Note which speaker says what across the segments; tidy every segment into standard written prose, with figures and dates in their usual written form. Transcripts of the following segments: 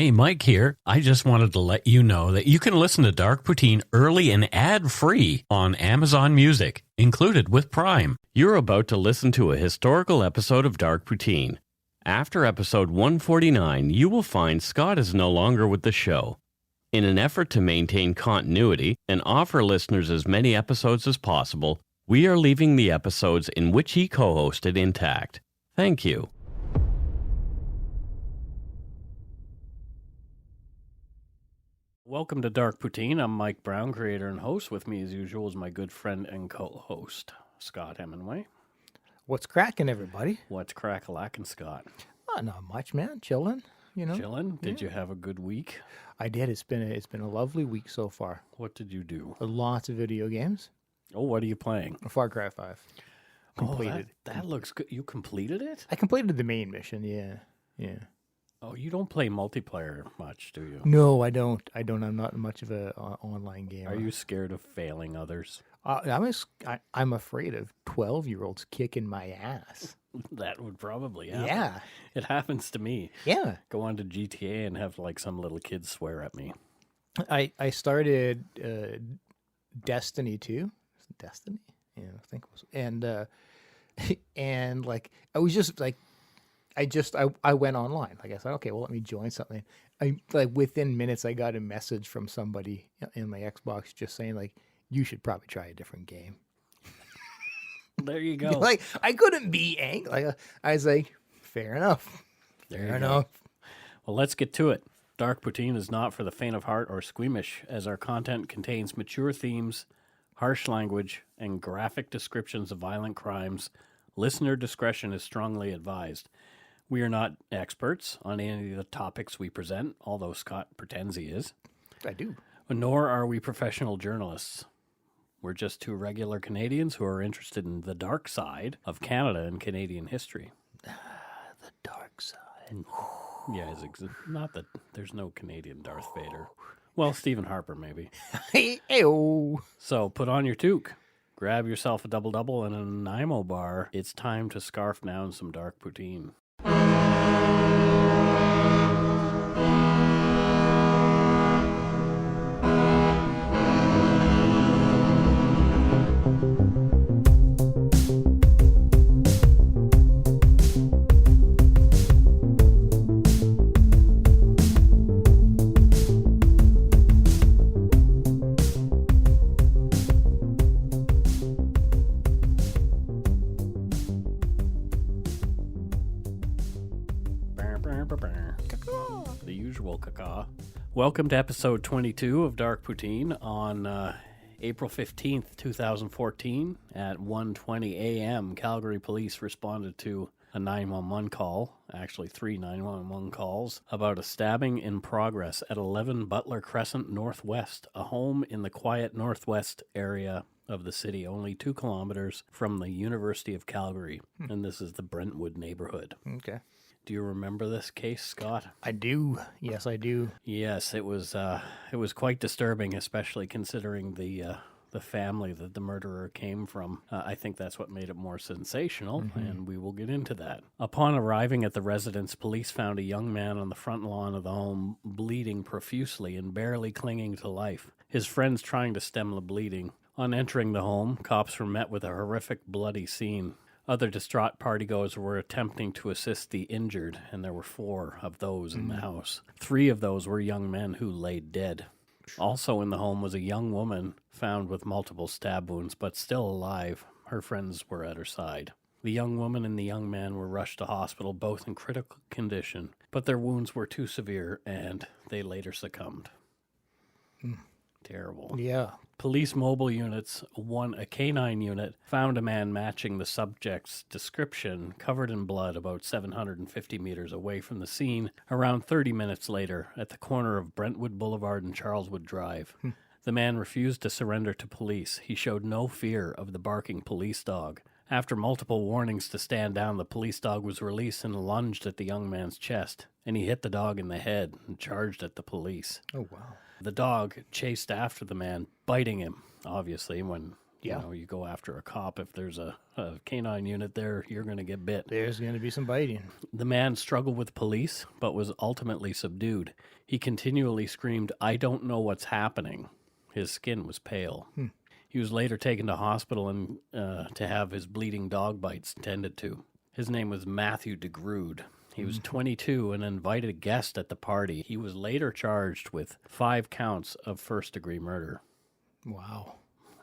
Speaker 1: Hey, Mike here. I just wanted to let you know that you can listen to Dark Poutine early and ad-free on Amazon Music, included with Prime. You're about to listen to a historical episode of Dark Poutine. After episode 149, you will find Scott is no longer with the show. In an effort to maintain continuity and offer listeners as many episodes as possible, we are leaving the episodes in which he co-hosted intact. Thank you. Welcome to Dark Poutine. I'm Mike Brown, creator and host. With me, as usual, is my good friend and co-host, Scott Hemingway.
Speaker 2: What's cracking, everybody?
Speaker 1: What's crack-a-lackin', Scott?
Speaker 2: Oh, not much, man. Chilling, you know.
Speaker 1: Chilling? Did you have a good week?
Speaker 2: I did. It's been a lovely week so far.
Speaker 1: What did you do?
Speaker 2: Lots of video games.
Speaker 1: Oh, what are you playing?
Speaker 2: Far Cry 5. Completed.
Speaker 1: Oh, that looks good. You completed it?
Speaker 2: I completed the main mission. Yeah.
Speaker 1: Oh, you don't play multiplayer much, do you?
Speaker 2: No, I don't. I'm not much of a online gamer.
Speaker 1: Are you scared of failing others?
Speaker 2: I'm afraid of 12-year-olds kicking my ass.
Speaker 1: That would probably happen.
Speaker 2: Yeah.
Speaker 1: It happens to me.
Speaker 2: Yeah.
Speaker 1: Go on to GTA and have like some little kids swear at me.
Speaker 2: I started Destiny 2. Destiny? Yeah, I think it was. And like I was just like I went online. Like I said, okay, well, let me join something. Within minutes, I got a message from somebody in my Xbox just saying like, you should probably try a different game.
Speaker 1: There you go.
Speaker 2: Like I couldn't be angry. Like, I was like, fair enough. Fair enough.
Speaker 1: Well, let's get to it. Dark Poutine is not for the faint of heart or squeamish, as our content contains mature themes, harsh language, and graphic descriptions of violent crimes. Listener discretion is strongly advised. We are not experts on any of the topics we present, although Scott pretends he is.
Speaker 2: I do.
Speaker 1: Nor are we professional journalists. We're just two regular Canadians who are interested in the dark side of Canada and Canadian history.
Speaker 2: The dark side.
Speaker 1: Yeah, not that there's no Canadian Darth Vader. Well, Stephen Harper, maybe.
Speaker 2: Hey-o.
Speaker 1: So put on your toque, grab yourself a double-double and a Nanaimo bar. It's time to scarf down some dark poutine. The usual caca. Welcome to episode 22 of Dark Poutine on April 15th, 2014 at 1:20 a.m. Calgary Police responded to a 911 call, actually 3 911 calls, about a stabbing in progress at 11 Butler Crescent Northwest, a home in the quiet northwest area of the city, only 2 kilometers from the University of Calgary. And this is the Brentwood neighborhood.
Speaker 2: Okay.
Speaker 1: Do you remember this case, Scott?
Speaker 2: I do. Yes, I do.
Speaker 1: Yes, it was quite disturbing, especially considering the family that the murderer came from. I think that's what made it more sensational, and we will get into that. Upon arriving at the residence, police found a young man on the front lawn of the home, bleeding profusely and barely clinging to life. His friends trying to stem the bleeding. On entering the home, cops were met with a horrific bloody scene. Other distraught partygoers were attempting to assist the injured, and there were 4 of those in the house. 3 of those were young men who lay dead. Also in the home was a young woman found with multiple stab wounds, but still alive. Her friends were at her side. The young woman and the young man were rushed to hospital, both in critical condition, but their wounds were too severe, and they later succumbed. Terrible.
Speaker 2: Yeah.
Speaker 1: Police mobile units, a canine unit, found a man matching the subject's description, covered in blood, about 750 meters away from the scene, around 30 minutes later, at the corner of Brentwood Boulevard and Charleswood Drive. The man refused to surrender to police. He showed no fear of the barking police dog. After multiple warnings to stand down, the police dog was released and lunged at the young man's chest, and he hit the dog in the head and charged at the police.
Speaker 2: Oh, wow.
Speaker 1: The dog chased after the man, biting him, obviously, when
Speaker 2: Yeah.
Speaker 1: You know, you go after a cop. If there's a canine unit there, you're going to get bit.
Speaker 2: There's going to be some biting.
Speaker 1: The man struggled with police, but was ultimately subdued. He continually screamed, "I don't know what's happening." His skin was pale. He was later taken to hospital and to have his bleeding dog bites tended to. His name was Matthew de Grood. He was 22 and an invited guest at the party. He was later charged with 5 counts of first-degree murder.
Speaker 2: Wow.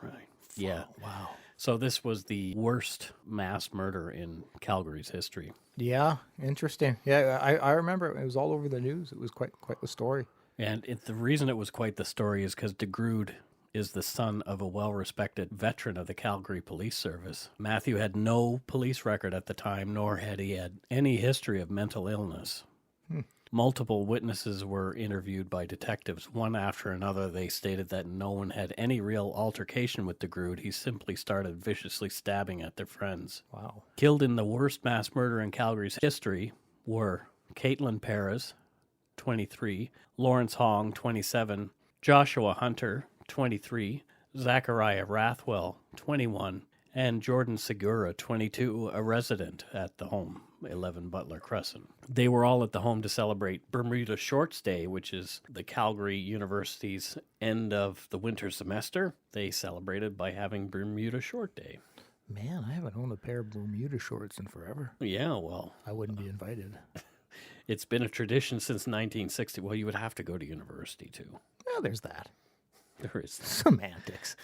Speaker 1: Right. Yeah.
Speaker 2: Wow.
Speaker 1: So this was the worst mass murder in Calgary's history.
Speaker 2: Yeah, interesting. Yeah, I remember it was all over the news. It was quite the story.
Speaker 1: And the reason it was quite the story is because de Grood is the son of a well-respected veteran of the Calgary Police Service. Matthew had no police record at the time, nor had he had any history of mental illness. Multiple witnesses were interviewed by detectives. One after another, they stated that no one had any real altercation with de Grood. He simply started viciously stabbing at their friends.
Speaker 2: Wow.
Speaker 1: Killed in the worst mass murder in Calgary's history were Caitlin Perez, 23, Lawrence Hong, 27, Joshua Hunter, 23, Zachariah Rathwell, 21, and Jordan Segura, 22, a resident at the home, 11 Butler Crescent. They were all at the home to celebrate Bermuda Shorts Day, which is the Calgary University's end of the winter semester. They celebrated by having Bermuda Short Day.
Speaker 2: Man, I haven't owned a pair of Bermuda shorts in forever.
Speaker 1: Yeah, well,
Speaker 2: I wouldn't be invited.
Speaker 1: it's been a tradition since 1960. Well, you would have to go to university, too.
Speaker 2: Well, there's that.
Speaker 1: There is.
Speaker 2: Semantics.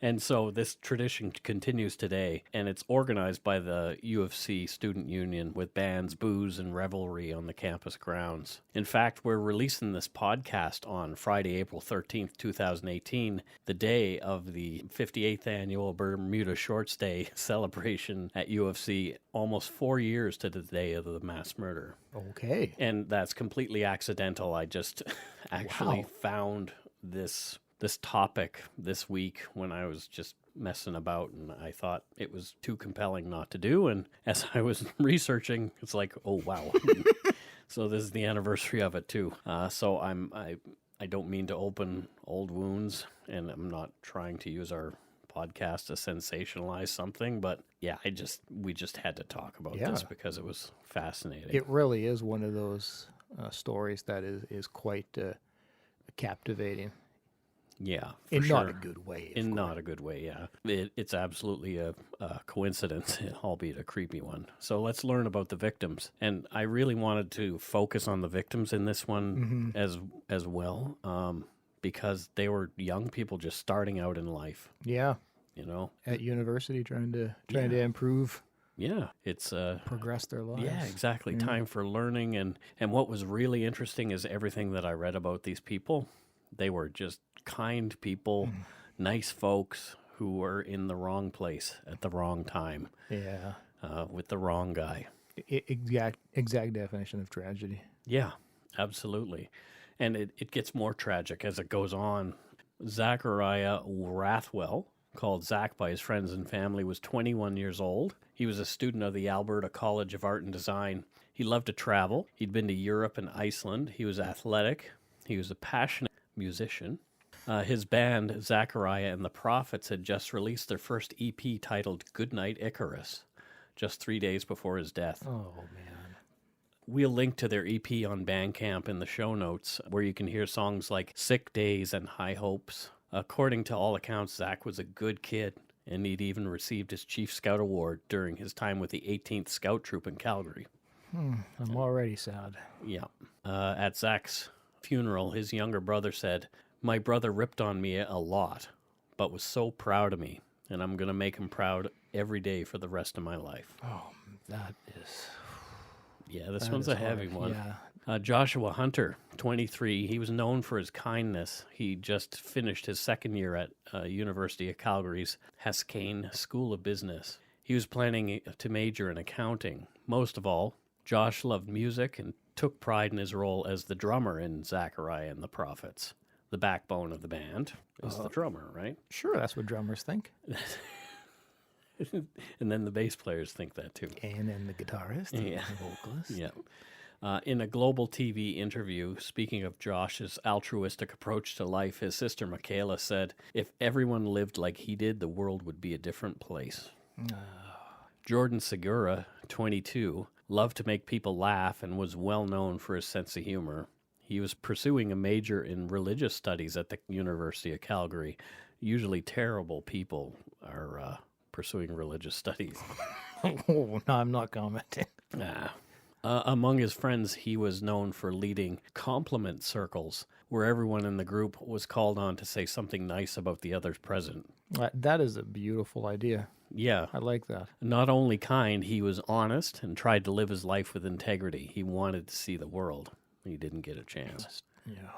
Speaker 1: And so this tradition continues today, and it's organized by the U of C Student Union with bands, booze, and revelry on the campus grounds. In fact, we're releasing this podcast on Friday, April 13th, 2018, the day of the 58th annual Bermuda Shorts Day celebration at U of C, almost 4 years to the day of the mass murder.
Speaker 2: Okay.
Speaker 1: And that's completely accidental. I just actually
Speaker 2: Wow.
Speaker 1: found this topic this week when I was just messing about, and I thought it was too compelling not to do. And as I was researching, it's like, oh wow. So this is the anniversary of it too. So I don't mean to open old wounds, and I'm not trying to use our podcast to sensationalize something, but yeah, we just had to talk about this because it was fascinating.
Speaker 2: It really is one of those stories that is quite captivating.
Speaker 1: Yeah, for
Speaker 2: In
Speaker 1: sure.
Speaker 2: not a good way.
Speaker 1: In not a good way, yeah. It's absolutely a coincidence, albeit a creepy one. So let's learn about the victims. And I really wanted to focus on the victims in this one as well, because they were young people just starting out in life.
Speaker 2: Yeah.
Speaker 1: You know,
Speaker 2: At university, trying to improve,
Speaker 1: yeah, it's
Speaker 2: progress their lives.
Speaker 1: yeah, exactly. Time for learning, and what was really interesting is everything that I read about these people. They were just kind people, nice folks who were in the wrong place at the wrong time.
Speaker 2: Yeah.
Speaker 1: With the wrong guy.
Speaker 2: Exact definition of tragedy.
Speaker 1: Yeah, absolutely. And it gets more tragic as it goes on. Zachariah Rathwell, called Zach by his friends and family, was 21 years old. He was a student of the Alberta College of Art and Design. He loved to travel. He'd been to Europe and Iceland. He was athletic. He was a passionate musician. His band, Zachariah and the Prophets, had just released their first EP titled Goodnight Icarus, just 3 days before his death.
Speaker 2: Oh, man.
Speaker 1: We'll link to their EP on Bandcamp in the show notes, where you can hear songs like Sick Days and High Hopes. According to all accounts, Zach was a good kid, and he'd even received his Chief Scout Award during his time with the 18th Scout Troop in Calgary.
Speaker 2: I'm already sad.
Speaker 1: Yeah. At Zach's funeral, his younger brother said, "My brother ripped on me a lot, but was so proud of me, and I'm going to make him proud every day for the rest of my life."
Speaker 2: Oh, that is...
Speaker 1: Yeah, this
Speaker 2: that
Speaker 1: one's
Speaker 2: is
Speaker 1: a heavy
Speaker 2: hard.
Speaker 1: one.
Speaker 2: Yeah.
Speaker 1: Joshua Hunter, 23, he was known for his kindness. He just finished his second year at University of Calgary's Haskayne School of Business. He was planning to major in accounting. Most of all, Josh loved music and took pride in his role as the drummer in Zachariah and the Prophets. The backbone of the band is the drummer, right?
Speaker 2: Sure, that's what drummers think.
Speaker 1: And then the bass players think that too.
Speaker 2: And then the guitarist,
Speaker 1: Yeah.
Speaker 2: the vocalist.
Speaker 1: Yeah. In a Global TV interview, speaking of Josh's altruistic approach to life, his sister Michaela said, "If everyone lived like he did, the world would be a different place." Jordan Segura, 22, loved to make people laugh and was well known for his sense of humor. He was pursuing a major in religious studies at the University of Calgary. Usually terrible people are pursuing religious studies.
Speaker 2: Oh, no, I'm not commenting.
Speaker 1: Among his friends, he was known for leading compliment circles, where everyone in the group was called on to say something nice about the others present.
Speaker 2: That is a beautiful idea.
Speaker 1: Yeah.
Speaker 2: I like that.
Speaker 1: Not only kind, he was honest and tried to live his life with integrity. He wanted to see the world. He didn't get a chance.
Speaker 2: Yeah.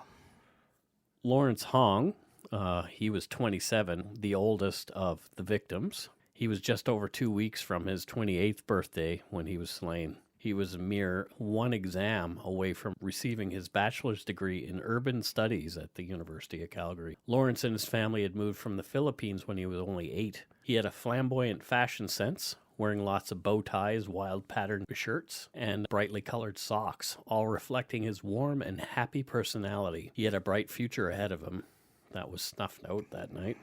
Speaker 1: Lawrence Hong, he was 27, the oldest of the victims. He was just over 2 weeks from his 28th birthday when he was slain. He was a mere one exam away from receiving his bachelor's degree in urban studies at the University of Calgary. Lawrence and his family had moved from the Philippines when he was only 8. He had a flamboyant fashion sense, wearing lots of bow ties, wild patterned shirts, and brightly colored socks, all reflecting his warm and happy personality. He had a bright future ahead of him. That was snuffed out that night.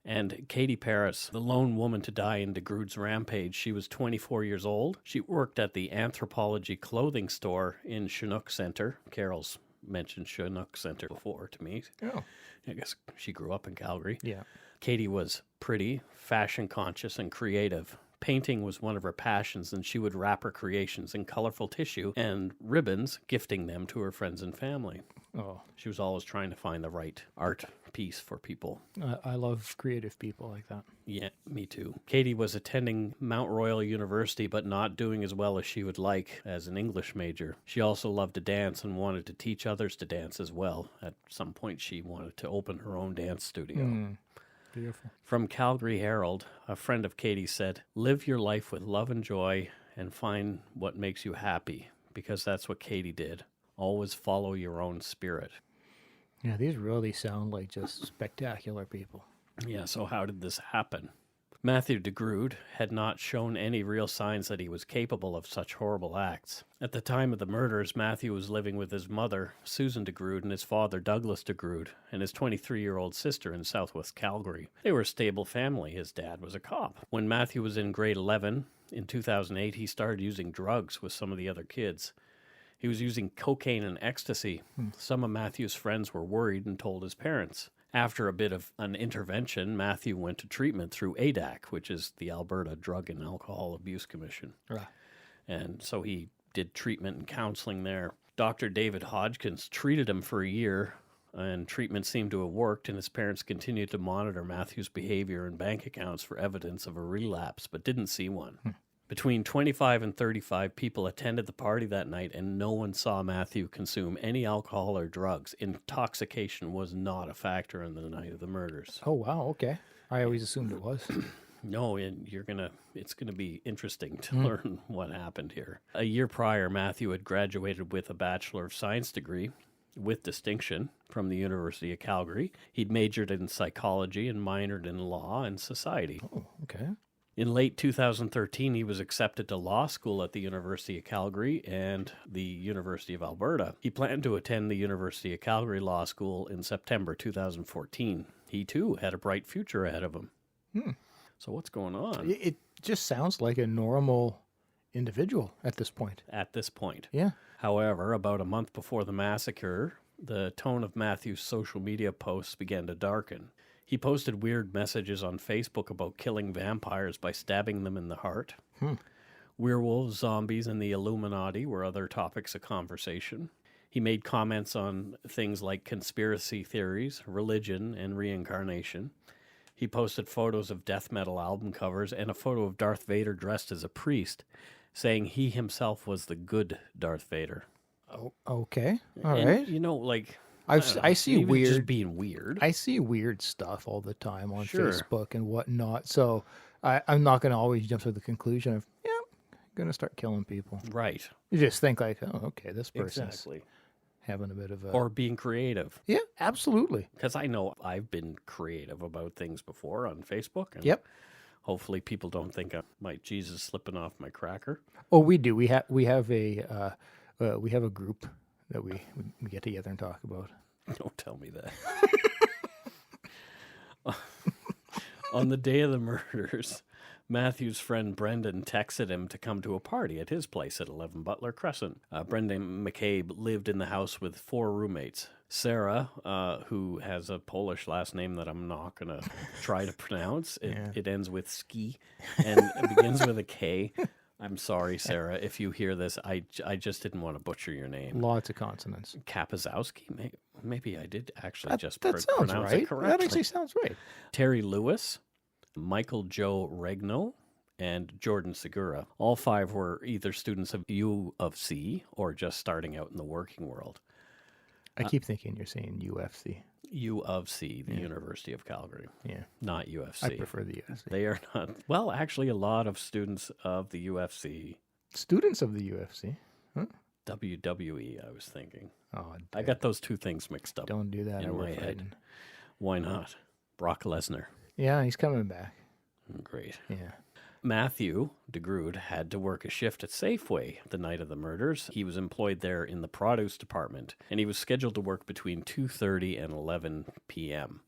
Speaker 1: And Katie Paris, the lone woman to die in Grood's rampage, she was 24 years old. She worked at the Anthropology clothing store in Chinook Center. Carol's mentioned Chinook Center before to me.
Speaker 2: Oh.
Speaker 1: I guess she grew up in Calgary.
Speaker 2: Yeah.
Speaker 1: Katie was pretty, fashion conscious, and creative. Painting was one of her passions, and she would wrap her creations in colorful tissue and ribbons, gifting them to her friends and family.
Speaker 2: Oh.
Speaker 1: She was always trying to find the right art piece for people.
Speaker 2: I love creative people like that.
Speaker 1: Yeah, me too. Katie was attending Mount Royal University, but not doing as well as she would like as an English major. She also loved to dance and wanted to teach others to dance as well. At some point, she wanted to open her own dance studio.
Speaker 2: Beautiful.
Speaker 1: From Calgary Herald, a friend of Katie said, "Live your life with love and joy and find what makes you happy," because that's what Katie did. Always follow your own spirit.
Speaker 2: Yeah, these really sound like just spectacular people.
Speaker 1: Yeah, so how did this happen? Matthew de Grood had not shown any real signs that he was capable of such horrible acts. At the time of the murders, Matthew was living with his mother, Susan de Grood, and his father, Douglas de Grood, and his 23-year-old sister in southwest Calgary. They were a stable family. His dad was a cop. When Matthew was in grade 11, in 2008, he started using drugs with some of the other kids. He was using cocaine and ecstasy. Some of Matthew's friends were worried and told his parents. After a bit of an intervention, Matthew went to treatment through ADAC, which is the Alberta Drug and Alcohol Abuse Commission.
Speaker 2: Right.
Speaker 1: And so he did treatment and counseling there. Dr. David Hodgkins treated him for a year, and treatment seemed to have worked, and his parents continued to monitor Matthew's behavior and bank accounts for evidence of a relapse, but didn't see one. Between 25 and 35 people attended the party that night, and no one saw Matthew consume any alcohol or drugs. Intoxication was not a factor in the night of the murders.
Speaker 2: Oh, wow. Okay. I always assumed it was.
Speaker 1: No, and it's gonna be interesting to learn what happened here. A year prior, Matthew had graduated with a Bachelor of Science degree with distinction from the University of Calgary. He'd majored in psychology and minored in law and society.
Speaker 2: Oh, okay.
Speaker 1: In late 2013, he was accepted to law school at the University of Calgary and the University of Alberta. He planned to attend the University of Calgary Law School in September 2014. He, too, had a bright future ahead of him. So what's going on?
Speaker 2: It just sounds like a normal individual at this point.
Speaker 1: At this point.
Speaker 2: Yeah.
Speaker 1: However, about a month before the massacre, the tone of Matthew's social media posts began to darken. He posted weird messages on Facebook about killing vampires by stabbing them in the heart. Werewolves, zombies, and the Illuminati were other topics of conversation. He made comments on things like conspiracy theories, religion, and reincarnation. He posted photos of death metal album covers and a photo of Darth Vader dressed as a priest, saying he himself was the good Darth Vader.
Speaker 2: Oh, okay. All
Speaker 1: And,
Speaker 2: right.
Speaker 1: you know, like...
Speaker 2: I see
Speaker 1: he was
Speaker 2: weird.
Speaker 1: just being weird.
Speaker 2: I see weird stuff all the time on
Speaker 1: Sure.
Speaker 2: Facebook and whatnot. So I'm not going to always jump to the conclusion of, yeah, I'm going to start killing people.
Speaker 1: Right.
Speaker 2: You just think like, oh, okay, this person's
Speaker 1: Exactly.
Speaker 2: having a bit of a...
Speaker 1: Or being creative.
Speaker 2: Yeah, absolutely.
Speaker 1: Because I know I've been creative about things before on Facebook. And
Speaker 2: Yep.
Speaker 1: hopefully people don't think I'm my Jesus slipping off my cracker.
Speaker 2: Oh, we do. We have we have a group that we get together and talk about.
Speaker 1: Don't tell me that. On the day of the murders, Matthew's friend Brendan texted him to come to a party at his place at 11 Butler Crescent. Brendan McCabe lived in the house with 4 roommates. Sarah, who has a Polish last name that I'm not going to try to pronounce. It ends with ski and it begins with a K. I'm sorry, Sarah, if you hear this. I just didn't want to butcher your name.
Speaker 2: Lots of consonants.
Speaker 1: Kapazowski? Maybe I did actually just
Speaker 2: that sounds
Speaker 1: pronounce
Speaker 2: right.
Speaker 1: it correctly.
Speaker 2: That actually sounds right.
Speaker 1: Terry Lewis, Michael Joe Regno, and Jordan Segura. All 5 were either students of U of C or just starting out in the working world.
Speaker 2: I keep thinking you're saying UFC.
Speaker 1: U of C, the University of Calgary.
Speaker 2: Yeah.
Speaker 1: Not UFC.
Speaker 2: I prefer the UFC.
Speaker 1: They are not. Well, actually, a lot of students of the UFC.
Speaker 2: Students of the UFC? Huh?
Speaker 1: WWE, I was thinking.
Speaker 2: Oh,
Speaker 1: I got those 2 things mixed up.
Speaker 2: Don't do that.
Speaker 1: in my head. Why not? Brock Lesnar.
Speaker 2: Yeah, he's coming back.
Speaker 1: Great.
Speaker 2: Yeah.
Speaker 1: Matthew de Grood had to work a shift at Safeway the night of the murders. He was employed there in the produce department, and he was scheduled to work between 2:30 and 11 p.m.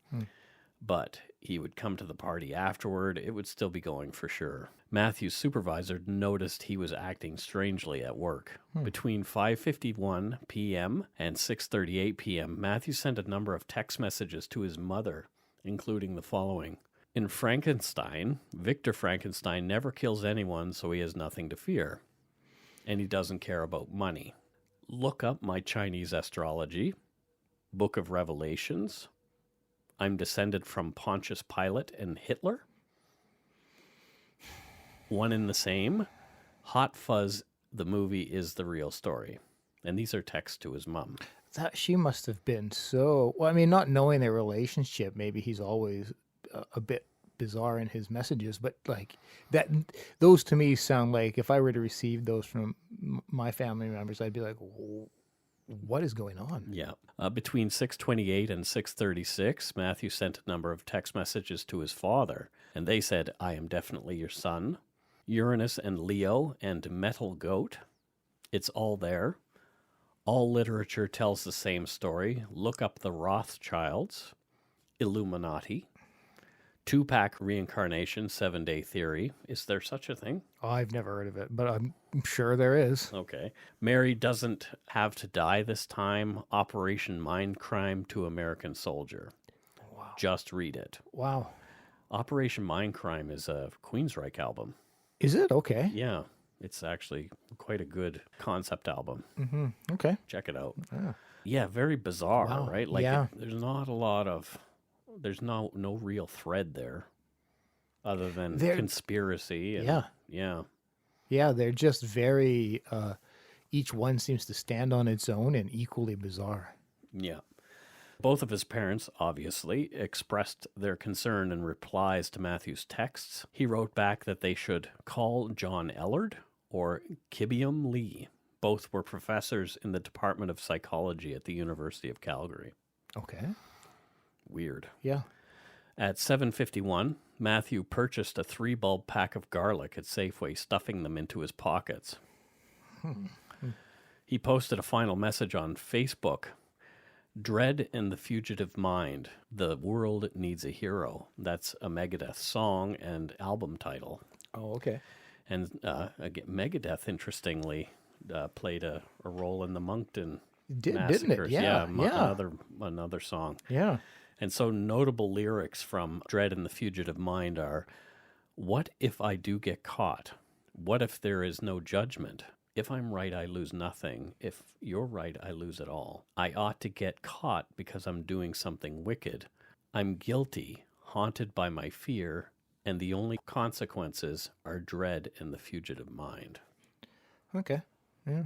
Speaker 1: But he would come to the party afterward. It would still be going for sure. Matthew's supervisor noticed he was acting strangely at work. Between 5:51 p.m. and 6:38 p.m., Matthew sent a number of text messages to his mother, including the following. In Frankenstein, Victor Frankenstein never kills anyone, so he has nothing to fear. And he doesn't care about money. Look up my Chinese astrology, Book of Revelations. I'm descended from Pontius Pilate and Hitler. One in the same. Hot Fuzz, the movie, is the real story. And these are texts to his mom.
Speaker 2: She must have been so... Well, I mean, not knowing their relationship, maybe he's always a bit bizarre in his messages, but like that, those to me sound like if I were to receive those from my family members, I'd be like, what is going on?
Speaker 1: Yeah. Between 6:28 and 6:36, Matthew sent a number of text messages to his father, and they said, I am definitely your son. Uranus and Leo and Metal Goat. It's all there. All literature tells the same story. Look up the Rothschilds. Illuminati. Tupac reincarnation, 7-day theory. Is there such a thing?
Speaker 2: Oh, I've never heard of it, but I'm sure there is.
Speaker 1: Okay. Mary doesn't have to die this time. Operation Mindcrime to American Soldier.
Speaker 2: Wow.
Speaker 1: Just read it.
Speaker 2: Wow.
Speaker 1: Operation Mindcrime is a Queensryche album.
Speaker 2: Is it? Okay.
Speaker 1: Yeah. It's actually quite a good concept album.
Speaker 2: Mm-hmm. Okay.
Speaker 1: Check it out.
Speaker 2: Yeah.
Speaker 1: Yeah, very bizarre,
Speaker 2: Wow.
Speaker 1: right? Like
Speaker 2: Yeah.
Speaker 1: There's not a lot of... There's no real thread there other than conspiracy. And,
Speaker 2: Yeah, they're just very, each one seems to stand on its own and equally bizarre.
Speaker 1: Yeah. Both of his parents, obviously, expressed their concern in replies to Matthew's texts. He wrote back that they should call John Ellard or Kibium Lee. Both were professors in the Department of Psychology at the University of Calgary.
Speaker 2: Okay.
Speaker 1: Weird.
Speaker 2: Yeah.
Speaker 1: At 7:51, Matthew purchased a 3-bulb pack of garlic at Safeway, stuffing them into his pockets. He posted a final message on Facebook. Dread and the Fugitive Mind. The world needs a hero. That's a Megadeth song and album title.
Speaker 2: Oh, okay.
Speaker 1: And again, Megadeth, interestingly, played a role in the Moncton
Speaker 2: Didn't
Speaker 1: massacres.
Speaker 2: it? Yeah.
Speaker 1: Another song.
Speaker 2: Yeah.
Speaker 1: And so notable lyrics from Dread and the Fugitive Mind are, what if I do get caught? What if there is no judgment? If I'm right, I lose nothing. If you're right, I lose it all. I ought to get caught because I'm doing something wicked. I'm guilty, haunted by my fear, and the only consequences are dread and the fugitive mind.
Speaker 2: Okay. Yeah.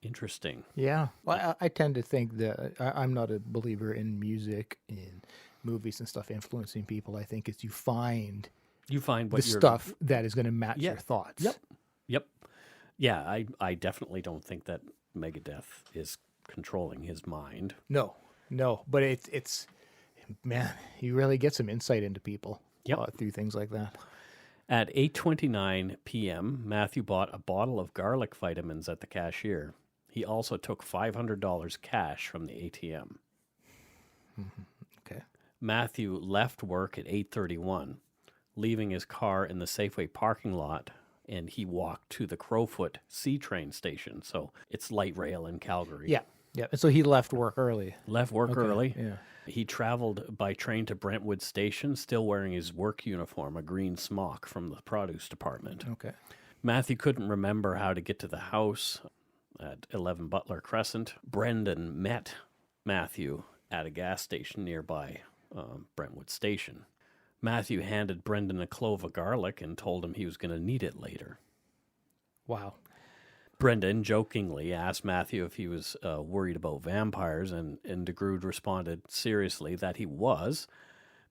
Speaker 1: Interesting.
Speaker 2: Yeah. Well, I tend to think that I'm not a believer in music and movies and stuff influencing people. I think it's you find
Speaker 1: what
Speaker 2: the stuff that is going to match your thoughts.
Speaker 1: Yep. Yeah, I definitely don't think that Megadeth is controlling his mind.
Speaker 2: No. But it's man, you really get some insight into people through things like that.
Speaker 1: At 8:29 p.m., Matthew bought a bottle of garlic vitamins at the cashier. He also took $500 cash from the ATM.
Speaker 2: Okay.
Speaker 1: Matthew left work at 8:31, leaving his car in the Safeway parking lot, and he walked to the Crowfoot C train station. So it's light rail in Calgary.
Speaker 2: Yeah. Yeah. And so he left work early.
Speaker 1: Left work early.
Speaker 2: Yeah.
Speaker 1: He traveled by train to Brentwood station, still wearing his work uniform, a green smock from the produce department.
Speaker 2: Okay.
Speaker 1: Matthew couldn't remember how to get to the house at 11 Butler Crescent. Brendan met Matthew at a gas station nearby Brentwood station. Matthew handed Brendan a clove of garlic and told him he was going to need it later.
Speaker 2: Wow.
Speaker 1: Brendan jokingly asked Matthew if he was worried about vampires, and Grood responded seriously that he was,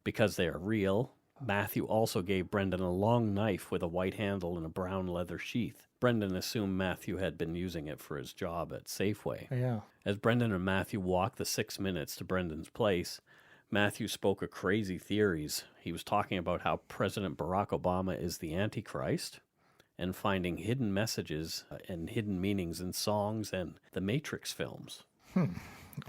Speaker 1: because they are real. Matthew also gave Brendan a long knife with a white handle and a brown leather sheath. Brendan assumed Matthew had been using it for his job at Safeway.
Speaker 2: Yeah.
Speaker 1: As Brendan and Matthew walked the 6 minutes to Brendan's place, Matthew spoke of crazy theories. He was talking about how President Barack Obama is the Antichrist and finding hidden messages and hidden meanings in songs and the Matrix films.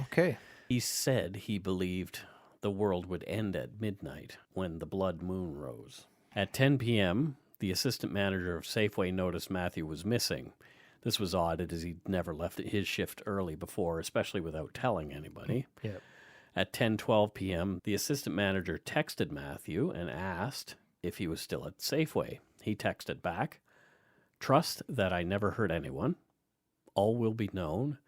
Speaker 2: Okay.
Speaker 1: He said he believed the world would end at midnight when the blood moon rose. At 10 p.m., the assistant manager of Safeway noticed Matthew was missing. This was odd, as he'd never left his shift early before, especially without telling anybody.
Speaker 2: Yeah.
Speaker 1: At 10:12 p.m., the assistant manager texted Matthew and asked if he was still at Safeway. He texted back, "Trust that I never hurt anyone. All will be known."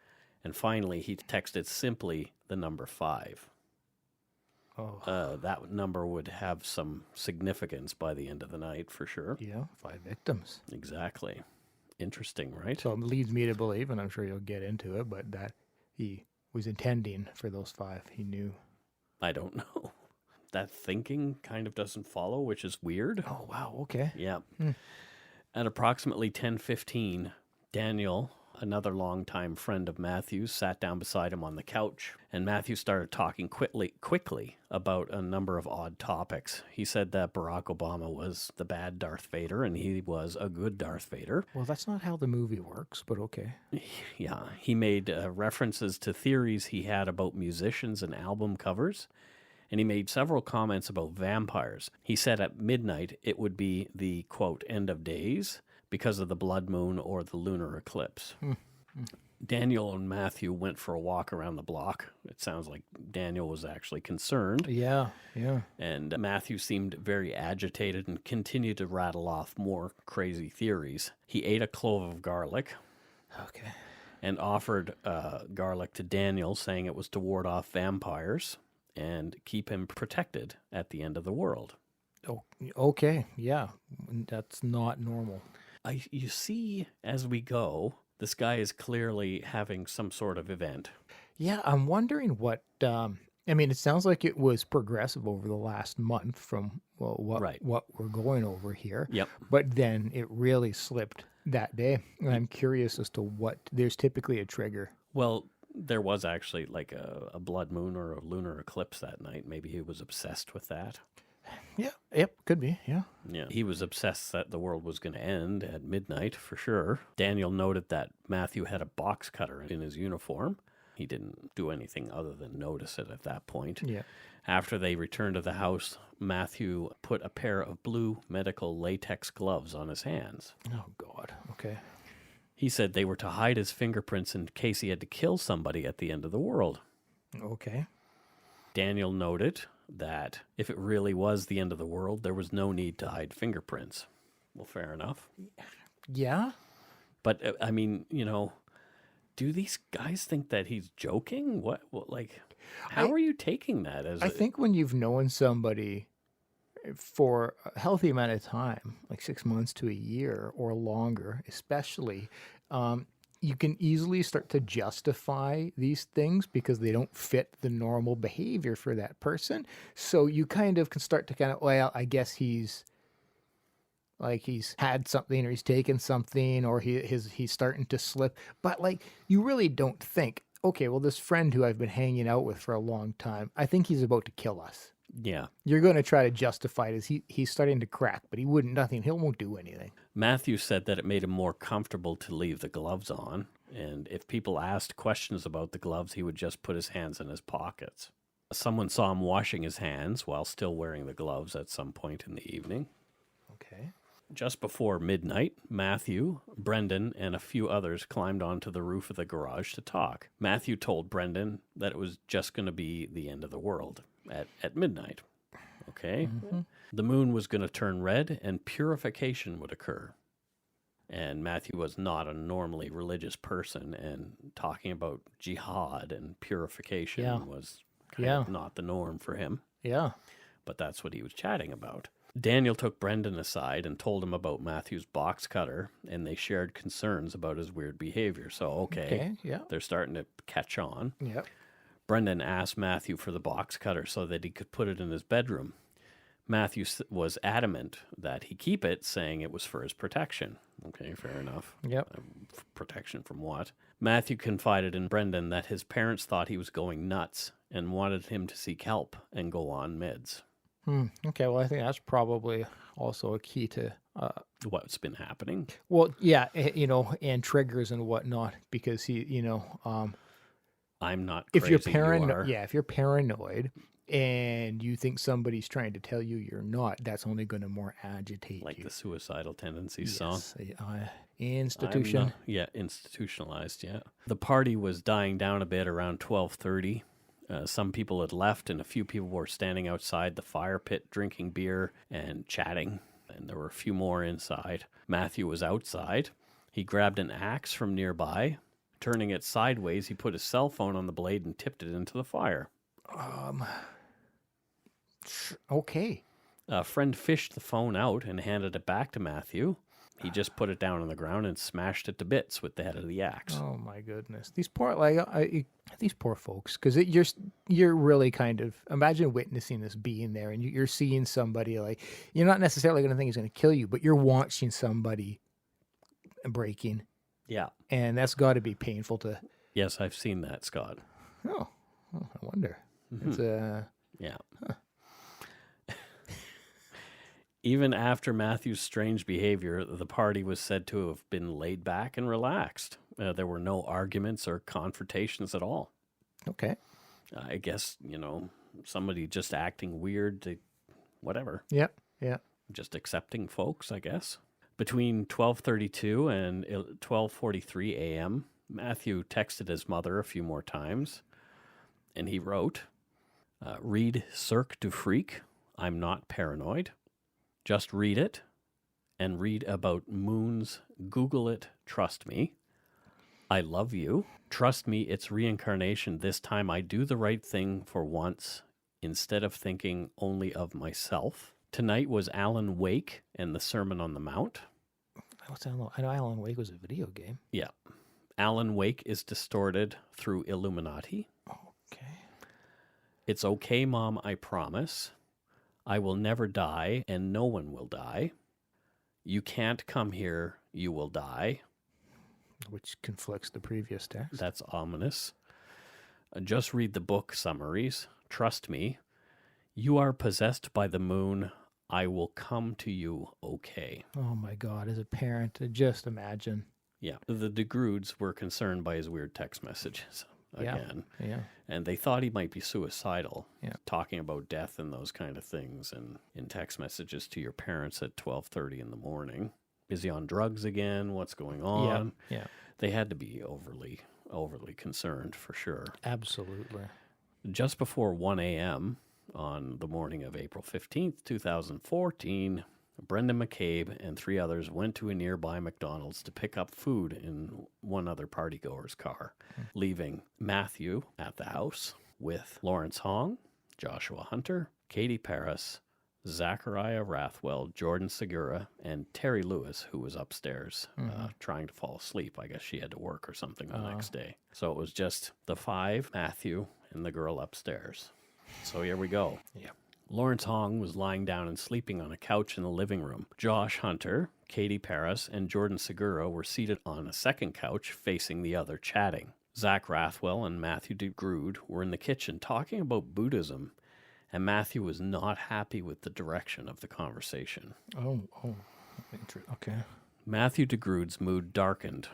Speaker 1: And finally, he texted simply the number 5.
Speaker 2: Oh.
Speaker 1: That number would have some significance by the end of the night, for sure.
Speaker 2: Yeah. 5 victims.
Speaker 1: Exactly. Interesting, right?
Speaker 2: So it leads me to believe, and I'm sure you'll get into it, but that he was intending for those 5. He knew.
Speaker 1: I don't know. That thinking kind of doesn't follow, which is weird.
Speaker 2: Oh, wow. Okay.
Speaker 1: Yeah. At approximately 10:15, Daniel, another longtime friend of Matthew's, sat down beside him on the couch, and Matthew started talking quickly about a number of odd topics. He said that Barack Obama was the bad Darth Vader, and he was a good Darth Vader.
Speaker 2: Well, that's not how the movie works, but okay.
Speaker 1: Yeah, he made references to theories he had about musicians and album covers, and he made several comments about vampires. He said at midnight it would be the, quote, end of days because of the blood moon or the lunar eclipse. Daniel and Matthew went for a walk around the block. It sounds like Daniel was actually concerned.
Speaker 2: Yeah.
Speaker 1: And Matthew seemed very agitated and continued to rattle off more crazy theories. He ate a clove of garlic.
Speaker 2: Okay.
Speaker 1: And offered garlic to Daniel, saying it was to ward off vampires and keep him protected at the end of the world.
Speaker 2: Oh, okay. Yeah. That's not normal.
Speaker 1: You see, as we go, this guy is clearly having some sort of event.
Speaker 2: Yeah, I'm wondering what. It sounds like it was progressive over the last month from what we're going over here.
Speaker 1: Yep.
Speaker 2: But then it really slipped that day. And I'm curious as to what. There's typically a trigger.
Speaker 1: Well, there was actually like a blood moon or a lunar eclipse that night. Maybe he was obsessed with that.
Speaker 2: Yeah. Yep. Could be. Yeah.
Speaker 1: Yeah. He was obsessed that the world was going to end at midnight, for sure. Daniel noted that Matthew had a box cutter in his uniform. He didn't do anything other than notice it at that point.
Speaker 2: Yeah.
Speaker 1: After they returned to the house, Matthew put a pair of blue medical latex gloves on his hands.
Speaker 2: Oh, God. Okay.
Speaker 1: He said they were to hide his fingerprints in case he had to kill somebody at the end of the world.
Speaker 2: Okay.
Speaker 1: Daniel noted that if it really was the end of the world, there was no need to hide fingerprints. Well, fair enough.
Speaker 2: Yeah.
Speaker 1: But, do these guys think that he's joking? What how are you taking that?
Speaker 2: I think when you've known somebody for a healthy amount of time, like 6 months to a year or longer, especially, you can easily start to justify these things because they don't fit the normal behavior for that person. So you kind of can start to well, I guess he's had something or he's taken something or he's starting to slip. But you really don't think, okay, well, this friend who I've been hanging out with for a long time, I think he's about to kill us.
Speaker 1: Yeah.
Speaker 2: You're going to try to justify it as he's starting to crack, but he won't do anything.
Speaker 1: Matthew said that it made him more comfortable to leave the gloves on. And if people asked questions about the gloves, he would just put his hands in his pockets. Someone saw him washing his hands while still wearing the gloves at some point in the evening.
Speaker 2: Okay.
Speaker 1: Just before midnight, Matthew, Brendan, and a few others climbed onto the roof of the garage to talk. Matthew told Brendan that it was just going to be the end of the world at midnight. Okay?
Speaker 2: Mm-hmm.
Speaker 1: The moon was going to turn red and purification would occur. And Matthew was not a normally religious person, and talking about jihad and purification was kind of not the norm for him.
Speaker 2: Yeah.
Speaker 1: But that's what he was chatting about. Daniel took Brendan aside and told him about Matthew's box cutter, and they shared concerns about his weird behavior. So, okay, they're starting to catch on.
Speaker 2: Yep.
Speaker 1: Brendan asked Matthew for the box cutter so that he could put it in his bedroom. Matthew was adamant that he keep it, saying it was for his protection. Okay, fair enough.
Speaker 2: Yep.
Speaker 1: Protection from what? Matthew confided in Brendan that his parents thought he was going nuts and wanted him to seek help and go on meds.
Speaker 2: Okay, well, I think that's probably also a key to
Speaker 1: what's been happening.
Speaker 2: Well, yeah, and triggers and whatnot, because
Speaker 1: I'm not
Speaker 2: if
Speaker 1: crazy,
Speaker 2: you're if you're paranoid and you think somebody's trying to tell you you're not, that's only going to more agitate
Speaker 1: like
Speaker 2: you.
Speaker 1: the suicidal tendencies song.
Speaker 2: Institution.
Speaker 1: Institutionalized, yeah. The party was dying down a bit around 12:30. Some people had left, and a few people were standing outside the fire pit drinking beer and chatting, and there were a few more inside. Matthew was outside. He grabbed an axe from nearby. Turning it sideways, he put his cell phone on the blade and tipped it into the fire.
Speaker 2: Okay.
Speaker 1: A friend fished the phone out and handed it back to Matthew. He just put it down on the ground and smashed it to bits with the head of the axe.
Speaker 2: Oh my goodness, these poor these poor folks, because you're really kind of imagine witnessing this, being there, and you're seeing somebody, like, you're not necessarily going to think he's going to kill you, but you're watching somebody breaking.
Speaker 1: Yeah,
Speaker 2: and that's got to be painful to.
Speaker 1: Yes, I've seen that, Scott.
Speaker 2: Oh I wonder.
Speaker 1: Mm-hmm.
Speaker 2: It's
Speaker 1: yeah. Huh. Even after Matthew's strange behavior, the party was said to have been laid back and relaxed. There were no arguments or confrontations at all.
Speaker 2: Okay.
Speaker 1: I guess, somebody just acting weird, whatever.
Speaker 2: Yeah, yeah.
Speaker 1: Just accepting folks, I guess. Between 12:32 and 12:43 a.m., Matthew texted his mother a few more times, and he wrote, read Cirque du Freak, I'm not paranoid. Just read it and read about moons. Google it. Trust me. I love you. Trust me, it's reincarnation. This time I do the right thing for once instead of thinking only of myself. Tonight was Alan Wake and the Sermon on the Mount.
Speaker 2: What's Alan? I know Alan Wake was a video game.
Speaker 1: Yeah. Alan Wake is distorted through Illuminati.
Speaker 2: Okay.
Speaker 1: It's okay, Mom, I promise. I will never die, and no one will die. You can't come here, you will die.
Speaker 2: Which conflicts the previous text.
Speaker 1: That's ominous. Just read the book summaries. Trust me. You are possessed by the moon. I will come to you, okay.
Speaker 2: Oh my God, as a parent, just imagine.
Speaker 1: Yeah, the Groods were concerned by his weird text messages. Again.
Speaker 2: Yeah.
Speaker 1: And they thought he might be suicidal,
Speaker 2: yeah,
Speaker 1: talking about death and those kind of things, and in text messages to your parents at 12:30 in the morning. Is he on drugs again? What's going on?
Speaker 2: Yeah.
Speaker 1: They had to be overly concerned for sure.
Speaker 2: Absolutely.
Speaker 1: Just before 1 a.m. on the morning of April 15th, 2014, Brendan McCabe and 3 others went to a nearby McDonald's to pick up food in one other partygoer's car, leaving Matthew at the house with Lawrence Hong, Joshua Hunter, Katie Paris, Zachariah Rathwell, Jordan Segura, and Terry Lewis, who was upstairs trying to fall asleep. I guess she had to work or something the next day. So it was just the 5, Matthew, and the girl upstairs. So here we go.
Speaker 2: Yeah.
Speaker 1: Lawrence Hong was lying down and sleeping on a couch in the living room. Josh Hunter, Katie Paris, and Jordan Segura were seated on a second couch facing the other, chatting. Zach Rathwell and Matthew Grood were in the kitchen talking about Buddhism, and Matthew was not happy with the direction of the conversation.
Speaker 2: Oh, okay.
Speaker 1: Matthew Grood's mood darkened.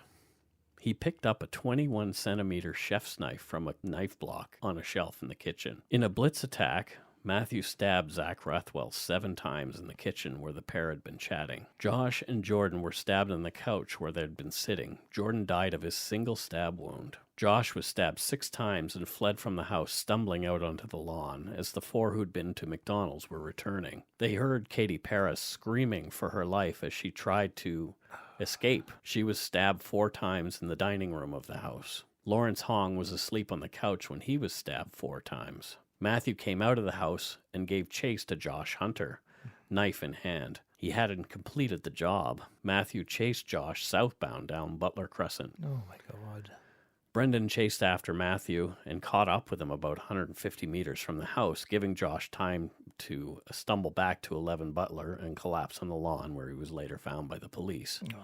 Speaker 1: He picked up a 21-centimeter chef's knife from a knife block on a shelf in the kitchen. In a blitz attack, Matthew stabbed Zach Rathwell 7 times in the kitchen where the pair had been chatting. Josh and Jordan were stabbed on the couch where they'd been sitting. Jordan died of his single stab wound. Josh was stabbed 6 times and fled from the house, stumbling out onto the lawn as the 4 who'd been to McDonald's were returning. They heard Katie Paris screaming for her life as she tried to escape. She was stabbed 4 times in the dining room of the house. Lawrence Hong was asleep on the couch when he was stabbed 4 times. Matthew came out of the house and gave chase to Josh Hunter, knife in hand. He hadn't completed the job. Matthew chased Josh southbound down Butler Crescent.
Speaker 2: Oh, my God.
Speaker 1: Brendan chased after Matthew and caught up with him about 150 meters from the house, giving Josh time to stumble back to 11 Butler and collapse on the lawn where he was later found by the police. Oh.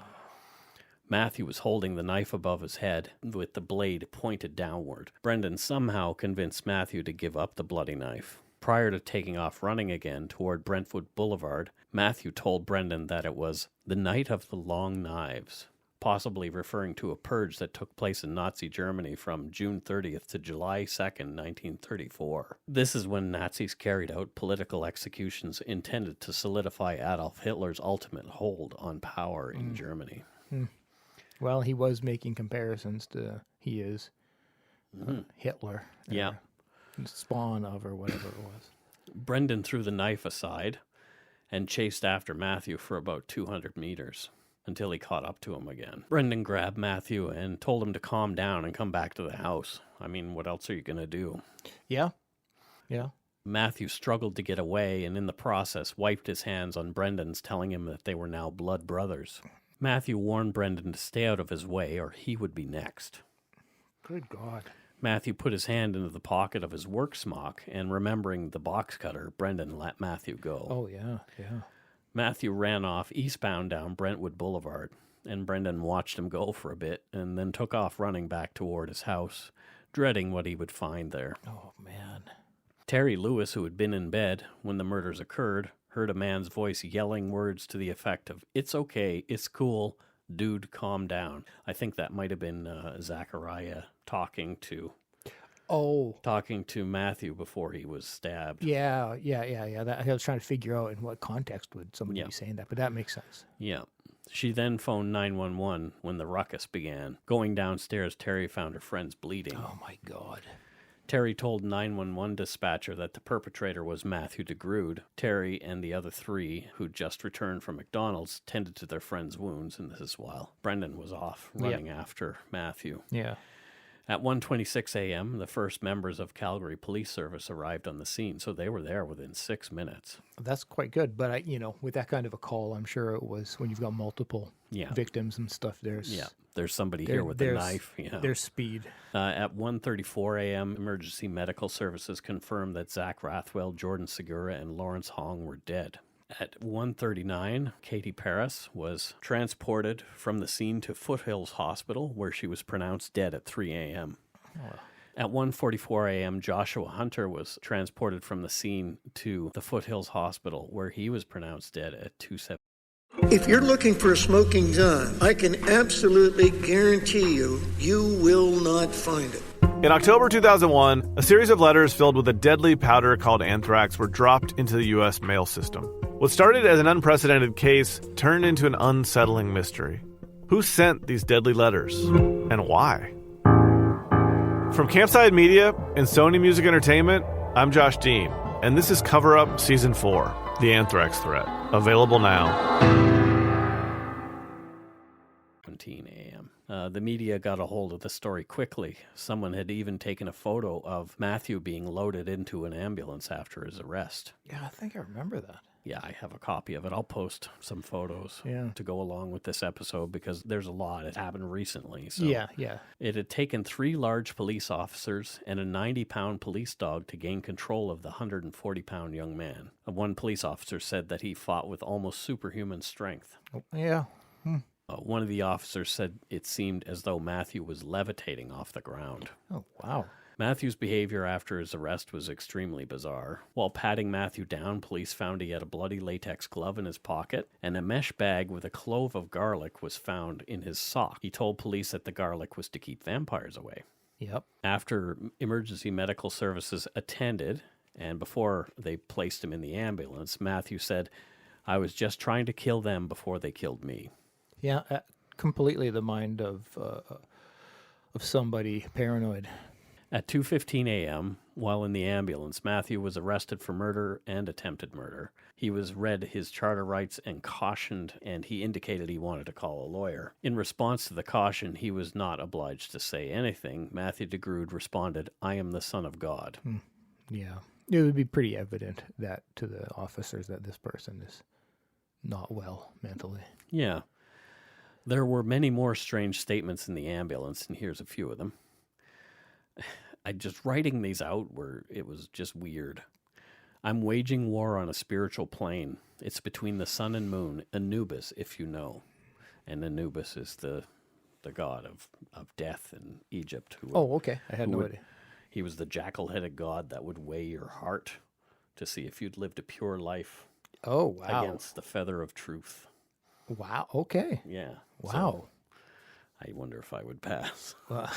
Speaker 1: Matthew was holding the knife above his head with the blade pointed downward. Brendan somehow convinced Matthew to give up the bloody knife. Prior to taking off running again toward Brentwood Boulevard, Matthew told Brendan that it was the night of the long knives, possibly referring to a purge that took place in Nazi Germany from June 30th to July 2nd, 1934. This is when Nazis carried out political executions intended to solidify Adolf Hitler's ultimate hold on power in Germany.
Speaker 2: Well, he was making comparisons to Hitler.
Speaker 1: Yeah.
Speaker 2: Spawn of or whatever it was.
Speaker 1: Brendan threw the knife aside and chased after Matthew for about 200 meters until he caught up to him again. Brendan grabbed Matthew and told him to calm down and come back to the house. I mean, what else are you going to do?
Speaker 2: Yeah. Yeah.
Speaker 1: Matthew struggled to get away and in the process wiped his hands on Brendan's, telling him that they were now blood brothers. Matthew warned Brendan to stay out of his way or he would be next.
Speaker 2: Good God.
Speaker 1: Matthew put his hand into the pocket of his work smock, and remembering the box cutter, Brendan let Matthew go.
Speaker 2: Oh, yeah, yeah.
Speaker 1: Matthew ran off eastbound down Brentwood Boulevard, and Brendan watched him go for a bit and then took off running back toward his house, dreading what he would find there.
Speaker 2: Oh, man.
Speaker 1: Terry Lewis, who had been in bed when the murders occurred, heard a man's voice yelling words to the effect of, "It's okay, it's cool, dude, calm down." I think that might have been Zachariah talking to Matthew before he was stabbed.
Speaker 2: Yeah. I was trying to figure out in what context would somebody be saying that, but that makes sense.
Speaker 1: Yeah. She then phoned 911 when the ruckus began. Going downstairs, Terry found her friends bleeding.
Speaker 2: Oh, my God.
Speaker 1: Terry told 911 dispatcher that the perpetrator was Matthew Grood. Terry and the other 3, who'd just returned from McDonald's, tended to their friend's wounds, and this is while Brendan was off running after Matthew.
Speaker 2: Yeah.
Speaker 1: At 1:26 a.m., the first members of Calgary Police Service arrived on the scene, so they were there within 6 minutes.
Speaker 2: That's quite good, but with that kind of a call, I'm sure it was when you've got multiple victims and stuff.
Speaker 1: There's somebody here with a knife. Yeah.
Speaker 2: There's speed.
Speaker 1: At 1:34 a.m., emergency medical services confirmed that Zach Rathwell, Jordan Segura, and Lawrence Hong were dead. At 1:39, Katie Paris was transported from the scene to Foothills Hospital, where she was pronounced dead at 3 a.m. Oh. At 1:44 a.m., Joshua Hunter was transported from the scene to the Foothills Hospital, where he was pronounced dead at 2:07.
Speaker 3: If you're looking for a smoking gun, I can absolutely guarantee you will not find it.
Speaker 4: In October 2001, a series of letters filled with a deadly powder called anthrax were dropped into the U.S. mail system. What started as an unprecedented case turned into an unsettling mystery. Who sent these deadly letters, and why? From Campside Media and Sony Music Entertainment, I'm Josh Dean, and this is Cover Up Season 4, The Anthrax Threat, available now.
Speaker 1: 17 a.m. The media got a hold of the story quickly. Someone had even taken a photo of Matthew being loaded into an ambulance after his arrest.
Speaker 2: Yeah, I think I remember that.
Speaker 1: Yeah, I have a copy of it. I'll post some photos to go along with this episode because there's a lot that happened recently. So
Speaker 2: yeah.
Speaker 1: It had taken 3 large police officers and a 90-pound police dog to gain control of the 140-pound young man. One police officer said that he fought with almost superhuman strength.
Speaker 2: Oh, yeah.
Speaker 1: One of the officers said it seemed as though Matthew was levitating off the ground.
Speaker 2: Oh, wow.
Speaker 1: Matthew's behavior after his arrest was extremely bizarre. While patting Matthew down, police found he had a bloody latex glove in his pocket, and a mesh bag with a clove of garlic was found in his sock. He told police that the garlic was to keep vampires away.
Speaker 2: Yep.
Speaker 1: After emergency medical services attended, and before they placed him in the ambulance, Matthew said, "I was just trying to kill them before they killed me."
Speaker 2: Yeah, completely the mind of somebody paranoid.
Speaker 1: At 2:15 a.m., while in the ambulance, Matthew was arrested for murder and attempted murder. He was read his charter rights and cautioned, and he indicated he wanted to call a lawyer. In response to the caution, he was not obliged to say anything. Matthew de Grood responded, "I am the Son of God."
Speaker 2: Yeah. It would be pretty evident that to the officers that this person is not well mentally.
Speaker 1: Yeah. There were many more strange statements in the ambulance, and here's a few of them. Just writing these out it was just weird. "I'm waging war on a spiritual plane. It's between the sun and moon, Anubis, if you know." And Anubis is the god of death in Egypt.
Speaker 2: Okay. I had no idea.
Speaker 1: He was the jackal-headed god that would weigh your heart to see if you'd lived a pure life
Speaker 2: Oh, wow.
Speaker 1: against the feather of truth.
Speaker 2: Wow. Okay.
Speaker 1: Yeah.
Speaker 2: Wow.
Speaker 1: So I wonder if I would pass.
Speaker 2: Well,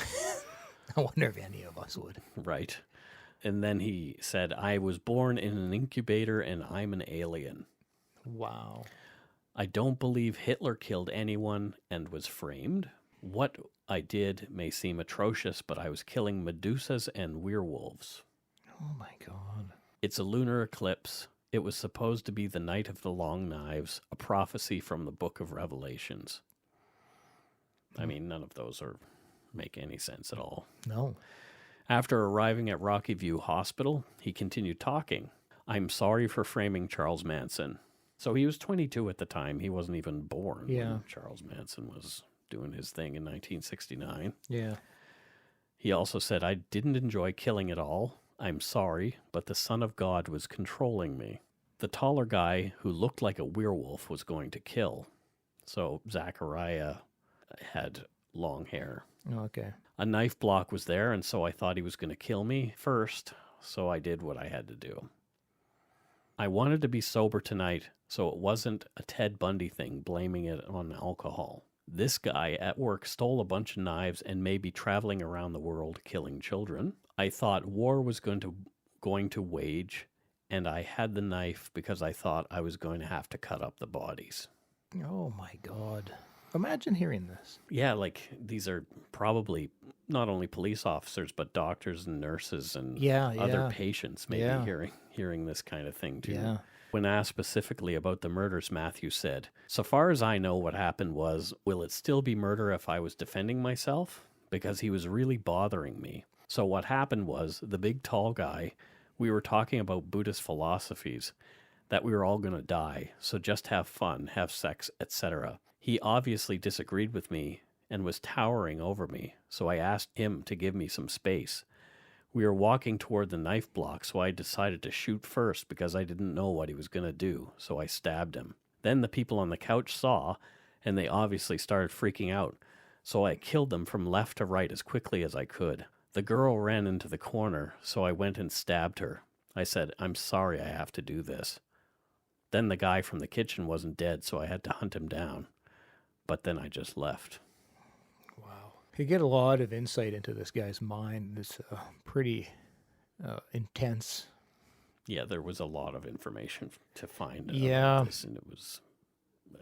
Speaker 2: I wonder if any of us would.
Speaker 1: Right. And then he said, "I was born in an incubator and I'm an alien.
Speaker 2: Wow.
Speaker 1: I don't believe Hitler killed anyone and was framed. What I did may seem atrocious, but I was killing Medusas and werewolves.
Speaker 2: Oh, my God.
Speaker 1: It's a lunar eclipse. It was supposed to be the night of the long knives, a prophecy from the book of Revelations." I mean, none of those make any sense at all.
Speaker 2: No.
Speaker 1: After arriving at Rocky View Hospital, he continued talking. "I'm sorry for framing Charles Manson." So he was 22 at the time. He wasn't even born when Charles Manson was doing his thing in 1969.
Speaker 2: Yeah.
Speaker 1: He also said, "I didn't enjoy killing at all. I'm sorry, but the Son of God was controlling me." The taller guy who looked like a werewolf was going to kill. So Zachariah had long hair.
Speaker 2: Okay.
Speaker 1: A knife block was there, and so I thought he was going to kill me first, so I did what I had to do. I wanted to be sober tonight, so it wasn't a Ted Bundy thing, blaming it on alcohol. This guy at work stole a bunch of knives and may be traveling around the world killing children. I thought war was going to wage, and I had the knife because I thought I was going to have to cut up the bodies.
Speaker 2: Oh, my God. Imagine hearing this.
Speaker 1: Yeah, like these are probably not only police officers, but doctors and nurses and other patients maybe hearing this kind of thing too.
Speaker 2: Yeah.
Speaker 1: When asked specifically about the murders, Matthew said, "So far as I know, what happened was, will it still be murder if I was defending myself? Because he was really bothering me. So what happened was, the big tall guy, we were talking about Buddhist philosophies, that we were all going to die, so just have fun, have sex, etc. He obviously disagreed with me and was towering over me, so I asked him to give me some space. We were walking toward the knife block, so I decided to shoot first because I didn't know what he was going to do, so I stabbed him. Then the people on the couch saw, and they obviously started freaking out, so I killed them from left to right as quickly as I could. The girl ran into the corner, so I went and stabbed her. I said, 'I'm sorry I have to do this.' Then the guy from the kitchen wasn't dead, so I had to hunt him down. But then I just left."
Speaker 2: Wow. You get a lot of insight into this guy's mind. It's pretty intense.
Speaker 1: Yeah, there was a lot of information to find
Speaker 2: Yeah.
Speaker 1: about this, and it was,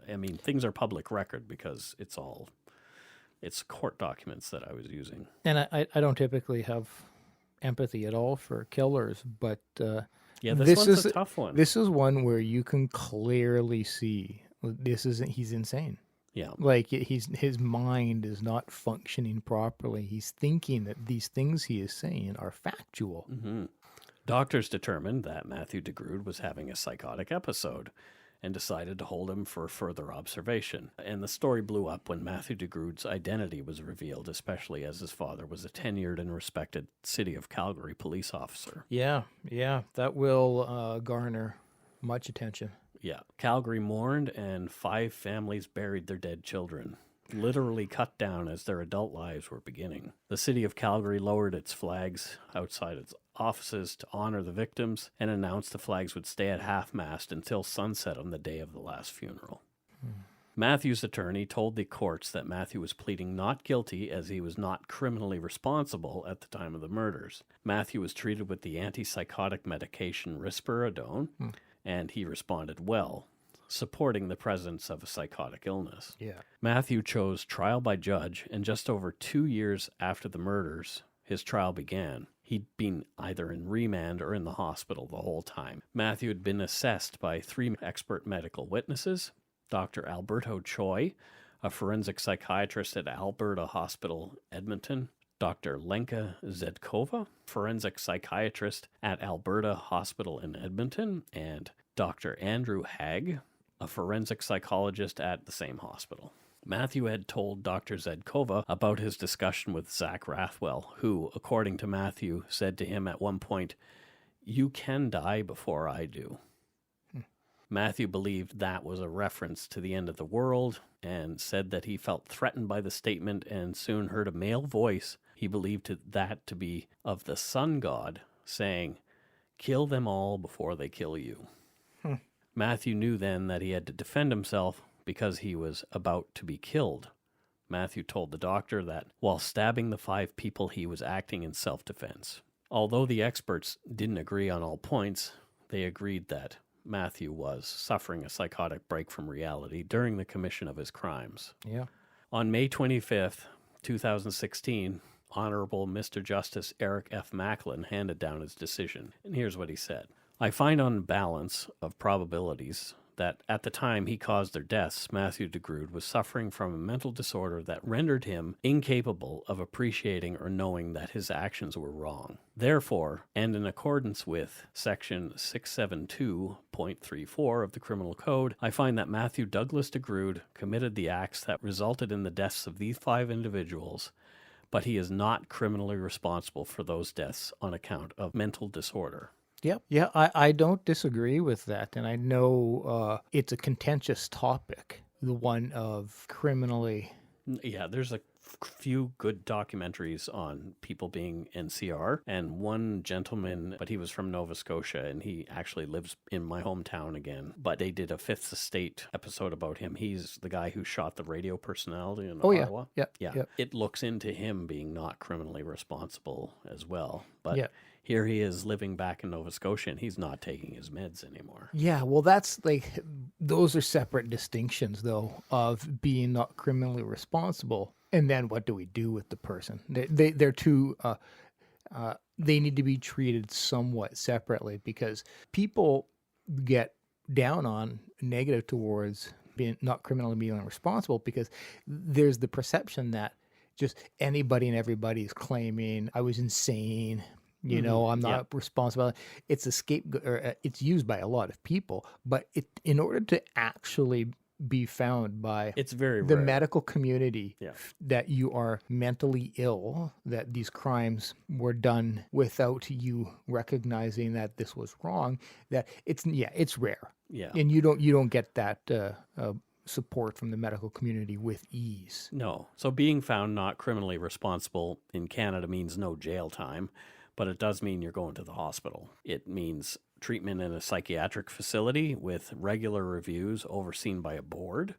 Speaker 1: I mean, things are public record because it's court documents that I was using.
Speaker 2: And I don't typically have empathy at all for killers, but
Speaker 1: Yeah, this one's a tough one.
Speaker 2: This is one where you can clearly see he's insane.
Speaker 1: Yeah.
Speaker 2: Like his mind is not functioning properly. He's thinking that these things he is saying are factual.
Speaker 1: Mm-hmm. Doctors determined that Matthew de Grood was having a psychotic episode and decided to hold him for further observation. And the story blew up when Matthew de Grood's identity was revealed, especially as his father was a tenured and respected City of Calgary police officer.
Speaker 2: Yeah, that will garner much attention.
Speaker 1: Yeah. Calgary mourned, and 5 families buried their dead children. literally cut down as their adult lives were beginning. The city of Calgary lowered its flags outside its offices to honor the victims and announced the flags would stay at half-mast until sunset on the day of the last funeral. Matthew's attorney told the courts that Matthew was pleading not guilty as he was not criminally responsible at the time of the murders. Matthew was treated with the antipsychotic medication risperidone, and he responded well, supporting the presence of a psychotic illness.
Speaker 2: Yeah.
Speaker 1: Matthew chose trial by judge, and just over 2 years after the murders, his trial began. He'd been either in remand or in the hospital the whole time. Matthew had been assessed by 3 expert medical witnesses, Dr. Alberto Choi, a forensic psychiatrist at Alberta Hospital, Edmonton, Dr. Lenka Zedkova, forensic psychiatrist at Alberta Hospital in Edmonton, and Dr. Andrew Hagg, a forensic psychologist at the same hospital. Matthew had told Dr. Zedkova about his discussion with Zach Rathwell, who, according to Matthew, said to him at one point, "You can die before I do." Matthew believed that was a reference to the end of the world and said that he felt threatened by the statement and soon heard a male voice he believed that to be of the sun god saying, "Kill them all before they kill you." Matthew knew then that he had to defend himself because he was about to be killed. Matthew told the doctor that while stabbing the 5 people, he was acting in self-defense. Although the experts didn't agree on all points, they agreed that Matthew was suffering a psychotic break from reality during the commission of his crimes.
Speaker 2: Yeah.
Speaker 1: On May 25th, 2016, Honorable Mr. Justice Eric F. Macklin handed down his decision, and here's what he said. "I find on balance of probabilities that at the time he caused their deaths, Matthew Grood was suffering from a mental disorder that rendered him incapable of appreciating or knowing that his actions were wrong. Therefore, and in accordance with Section 672.34 of the Criminal Code, I find that Matthew Douglas Grood committed the acts that resulted in the deaths of these 5 individuals, but he is not criminally responsible for those deaths on account of mental disorder."
Speaker 2: Yep. Yeah, I don't disagree with that. And I know it's a contentious topic, the one of criminally.
Speaker 1: Yeah, there's a few good documentaries on people being NCR, and one gentleman, but he was from Nova Scotia, and he actually lives in my hometown again. But they did a Fifth Estate episode about him. He's the guy who shot the radio personality in Ottawa.
Speaker 2: Yeah.
Speaker 1: Yeah. It looks into him being not criminally responsible as well. But
Speaker 2: Yeah.
Speaker 1: here he is living back in Nova Scotia, and he's not taking his meds anymore.
Speaker 2: Yeah, well, that's like, those are separate distinctions, though, of being not criminally responsible. And then what do we do with the person? They're two, they need to be treated somewhat separately, because people get down on negative towards being not criminally being responsible because there's the perception that just anybody and everybody is claiming I was insane. You know, I'm not responsible. It's a scapegoat, or it's used by a lot of people, but in order to actually be found by
Speaker 1: It's very
Speaker 2: the
Speaker 1: rare.
Speaker 2: medical community
Speaker 1: Yeah.
Speaker 2: that you are mentally ill, that these crimes were done without you recognizing that this was wrong, that it's rare.
Speaker 1: Yeah.
Speaker 2: And you don't get that support from the medical community with ease.
Speaker 1: No. So being found not criminally responsible in Canada means no jail time, but it does mean you're going to the hospital. It means treatment in a psychiatric facility with regular reviews overseen by a board,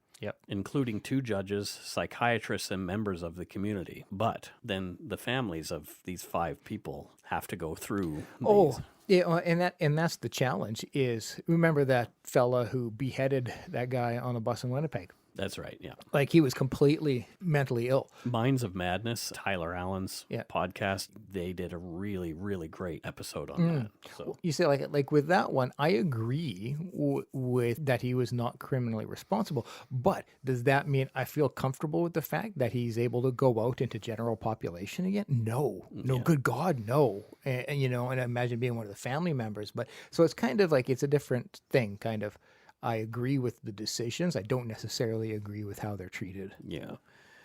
Speaker 1: including 2 judges, psychiatrists, and members of the community. But then the families of these 5 people have to go through these.
Speaker 2: Yeah, and that's the challenge. Is remember that fella who beheaded that guy on a bus in Winnipeg?
Speaker 1: That's right, yeah.
Speaker 2: Like, he was completely mentally ill.
Speaker 1: Minds of Madness, Tyler Allen's
Speaker 2: Yeah.
Speaker 1: podcast, they did a really, really great episode on that. So
Speaker 2: You say like with that one, I agree with that he was not criminally responsible. But does that mean I feel comfortable with the fact that he's able to go out into general population again? No, good God, no. And and I imagine being one of the family members. But so it's kind of like it's a different thing, kind of. I agree with the decisions. I don't necessarily agree with how they're treated.
Speaker 1: yeah.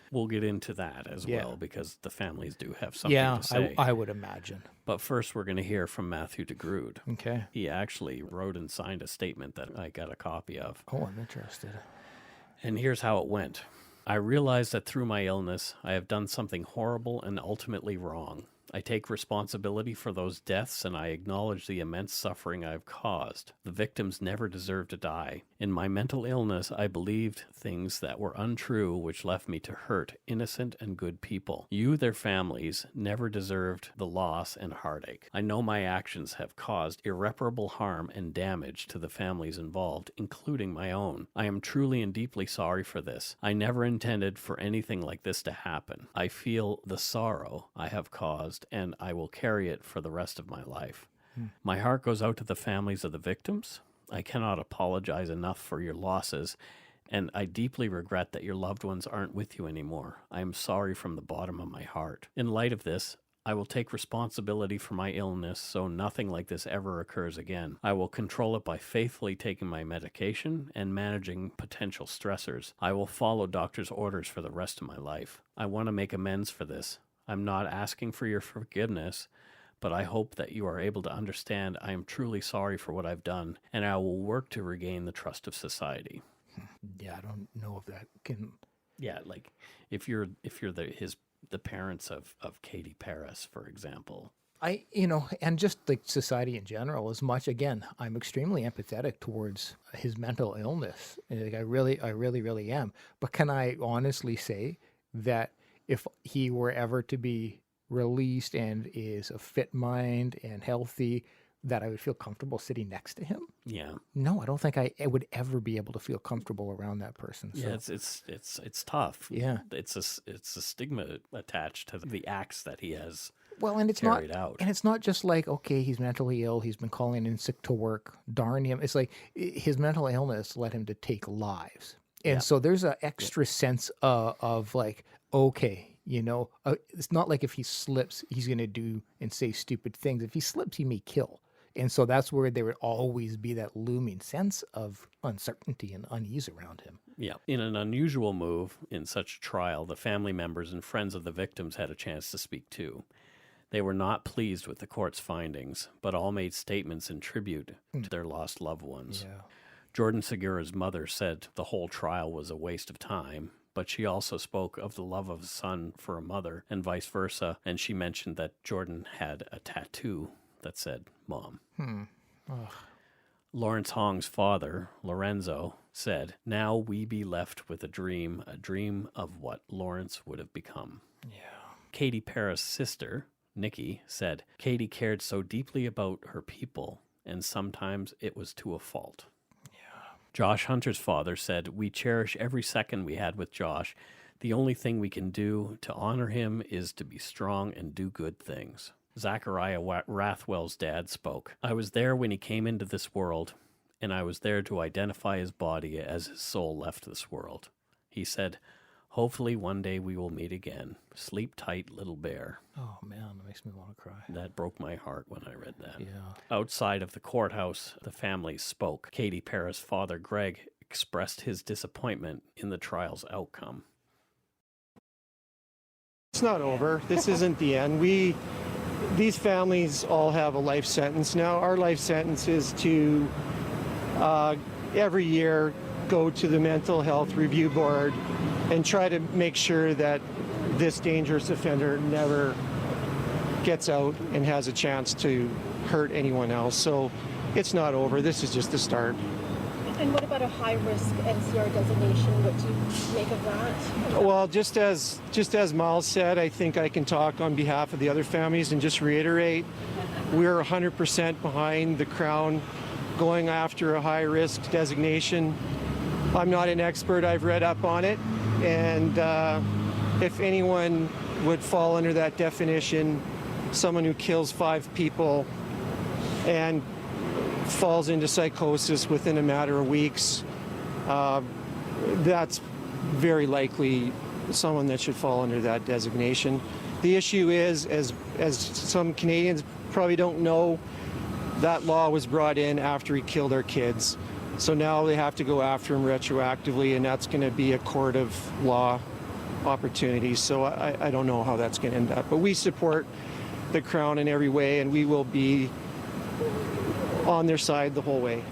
Speaker 1: We'll get into that as
Speaker 2: Yeah.
Speaker 1: well, because the families do have something to say.
Speaker 2: I would imagine.
Speaker 1: But first, we're going to hear from Matthew Grood.
Speaker 2: Okay.
Speaker 1: He actually wrote and signed a statement that I got a copy of.
Speaker 2: Oh, I'm interested.
Speaker 1: And here's how it went. I realize that through my illness, I have done something horrible and ultimately wrong. I take responsibility for those deaths and I acknowledge the immense suffering I have caused. The victims never deserved to die. In my mental illness, I believed things that were untrue, which left me to hurt innocent and good people. You, their families, never deserved the loss and heartache. I know my actions have caused irreparable harm and damage to the families involved, including my own. I am truly and deeply sorry for this. I never intended for anything like this to happen. I feel the sorrow I have caused, and I will carry it for the rest of my life. My heart goes out to the families of the victims. I cannot apologize enough for your losses, and I deeply regret that your loved ones aren't with you anymore. I am sorry from the bottom of my heart. In light of this, I will take responsibility for my illness so nothing like this ever occurs again. I will control it by faithfully taking my medication and managing potential stressors. I will follow doctor's orders for the rest of my life. I want to make amends for this. I'm not asking for your forgiveness, but I hope that you are able to understand I am truly sorry for what I've done, and I will work to regain the trust of society.
Speaker 2: Yeah, I don't know if that can.
Speaker 1: Yeah, like if you're the parents of Katie Paris, for example.
Speaker 2: And just like society in general, as much, again, I'm extremely empathetic towards his mental illness. Like, I really am. But can I honestly say that if he were ever to be released and is a fit mind and healthy, that I would feel comfortable sitting next to him?
Speaker 1: Yeah.
Speaker 2: No, I don't think I would ever be able to feel comfortable around that person. So.
Speaker 1: Yeah, it's tough.
Speaker 2: Yeah.
Speaker 1: It's a stigma attached to the acts that he has
Speaker 2: and
Speaker 1: carried out.
Speaker 2: And it's not just like, okay, he's mentally ill, he's been calling in sick to work, darn him. It's like his mental illness led him to take lives. And so there's an extra sense of like, okay, it's not like if he slips, he's going to do and say stupid things. If he slips, he may kill. And so that's where there would always be that looming sense of uncertainty and unease around him.
Speaker 1: Yeah. In an unusual move in such a trial, the family members and friends of the victims had a chance to speak too. They were not pleased with the court's findings, but all made statements in tribute to their lost loved ones.
Speaker 2: Yeah.
Speaker 1: Jordan Segura's mother said the whole trial was a waste of time, but she also spoke of the love of a son for a mother and vice versa, and she mentioned that Jordan had a tattoo that said Mom. Lawrence Hong's father, Lorenzo, said, "Now we be left with a dream of what Lawrence would have become."
Speaker 2: Yeah.
Speaker 1: Katie Paris' sister, Nikki, said, "Katie cared so deeply about her people, and sometimes it was to a fault." Josh Hunter's father said, "We cherish every second we had with Josh. The only thing we can do to honor him is to be strong and do good things." Zachariah Rathwell's dad spoke, "I was there when he came into this world, and I was there to identify his body as his soul left this world." He said, "Hopefully one day we will meet again. Sleep tight, little bear."
Speaker 2: Oh, man, that makes me want to cry.
Speaker 1: That broke my heart when I read that.
Speaker 2: Yeah.
Speaker 1: Outside of the courthouse, the families spoke. Katie Paris' father, Greg, expressed his disappointment in the trial's outcome.
Speaker 5: It's not over. This isn't the end. These families all have a life sentence now. Our life sentence is to every year go to the Mental Health Review Board and try to make sure that this dangerous offender never gets out and has a chance to hurt anyone else. So it's not over. This is just the start.
Speaker 6: And what about a high-risk NCR designation? What do you make of that?
Speaker 5: Well, just as Miles said, I think I can talk on behalf of the other families and just reiterate, we're 100% behind the Crown going after a high-risk designation. I'm not an expert. I've read up on it. And if anyone would fall under that definition, someone who kills 5 people and falls into psychosis within a matter of weeks, that's very likely someone that should fall under that designation. The issue is, as some Canadians probably don't know, that law was brought in after he killed our kids. So now they have to go after him retroactively, and that's going to be a court of law opportunity. So I don't know how that's going to end up. But we support the Crown in every way, and we will be on their side the whole way.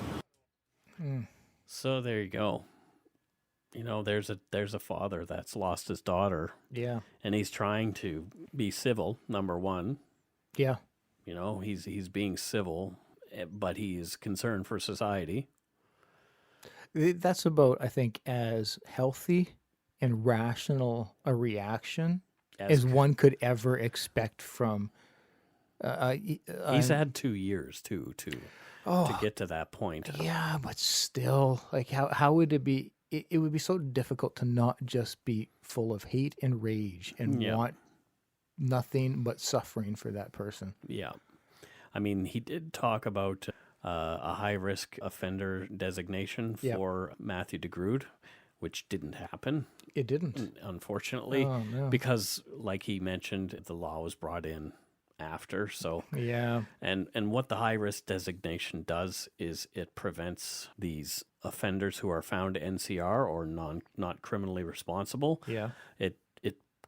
Speaker 1: So there you go. You know, there's a father that's lost his daughter,
Speaker 2: Yeah.
Speaker 1: and he's trying to be civil. Number one,
Speaker 2: Yeah.
Speaker 1: you know, he's being civil, but he's concerned for society.
Speaker 2: That's about, I think, as healthy and rational a reaction as one could ever expect from.
Speaker 1: He's had 2 years to get to that point.
Speaker 2: Yeah, but still, like, how would it be? It would be so difficult to not just be full of hate and rage and
Speaker 1: Yeah.
Speaker 2: want nothing but suffering for that person.
Speaker 1: Yeah. I mean, he did talk about a high-risk offender designation
Speaker 2: Yeah.
Speaker 1: for Matthew de Grood, which didn't happen,
Speaker 2: It didn't.
Speaker 1: unfortunately,
Speaker 2: Oh, no.
Speaker 1: because, like he mentioned, the law was brought in after. So,
Speaker 2: Yeah.
Speaker 1: and what the high-risk designation does is it prevents these offenders who are found NCR or not criminally responsible.
Speaker 2: Yeah.
Speaker 1: It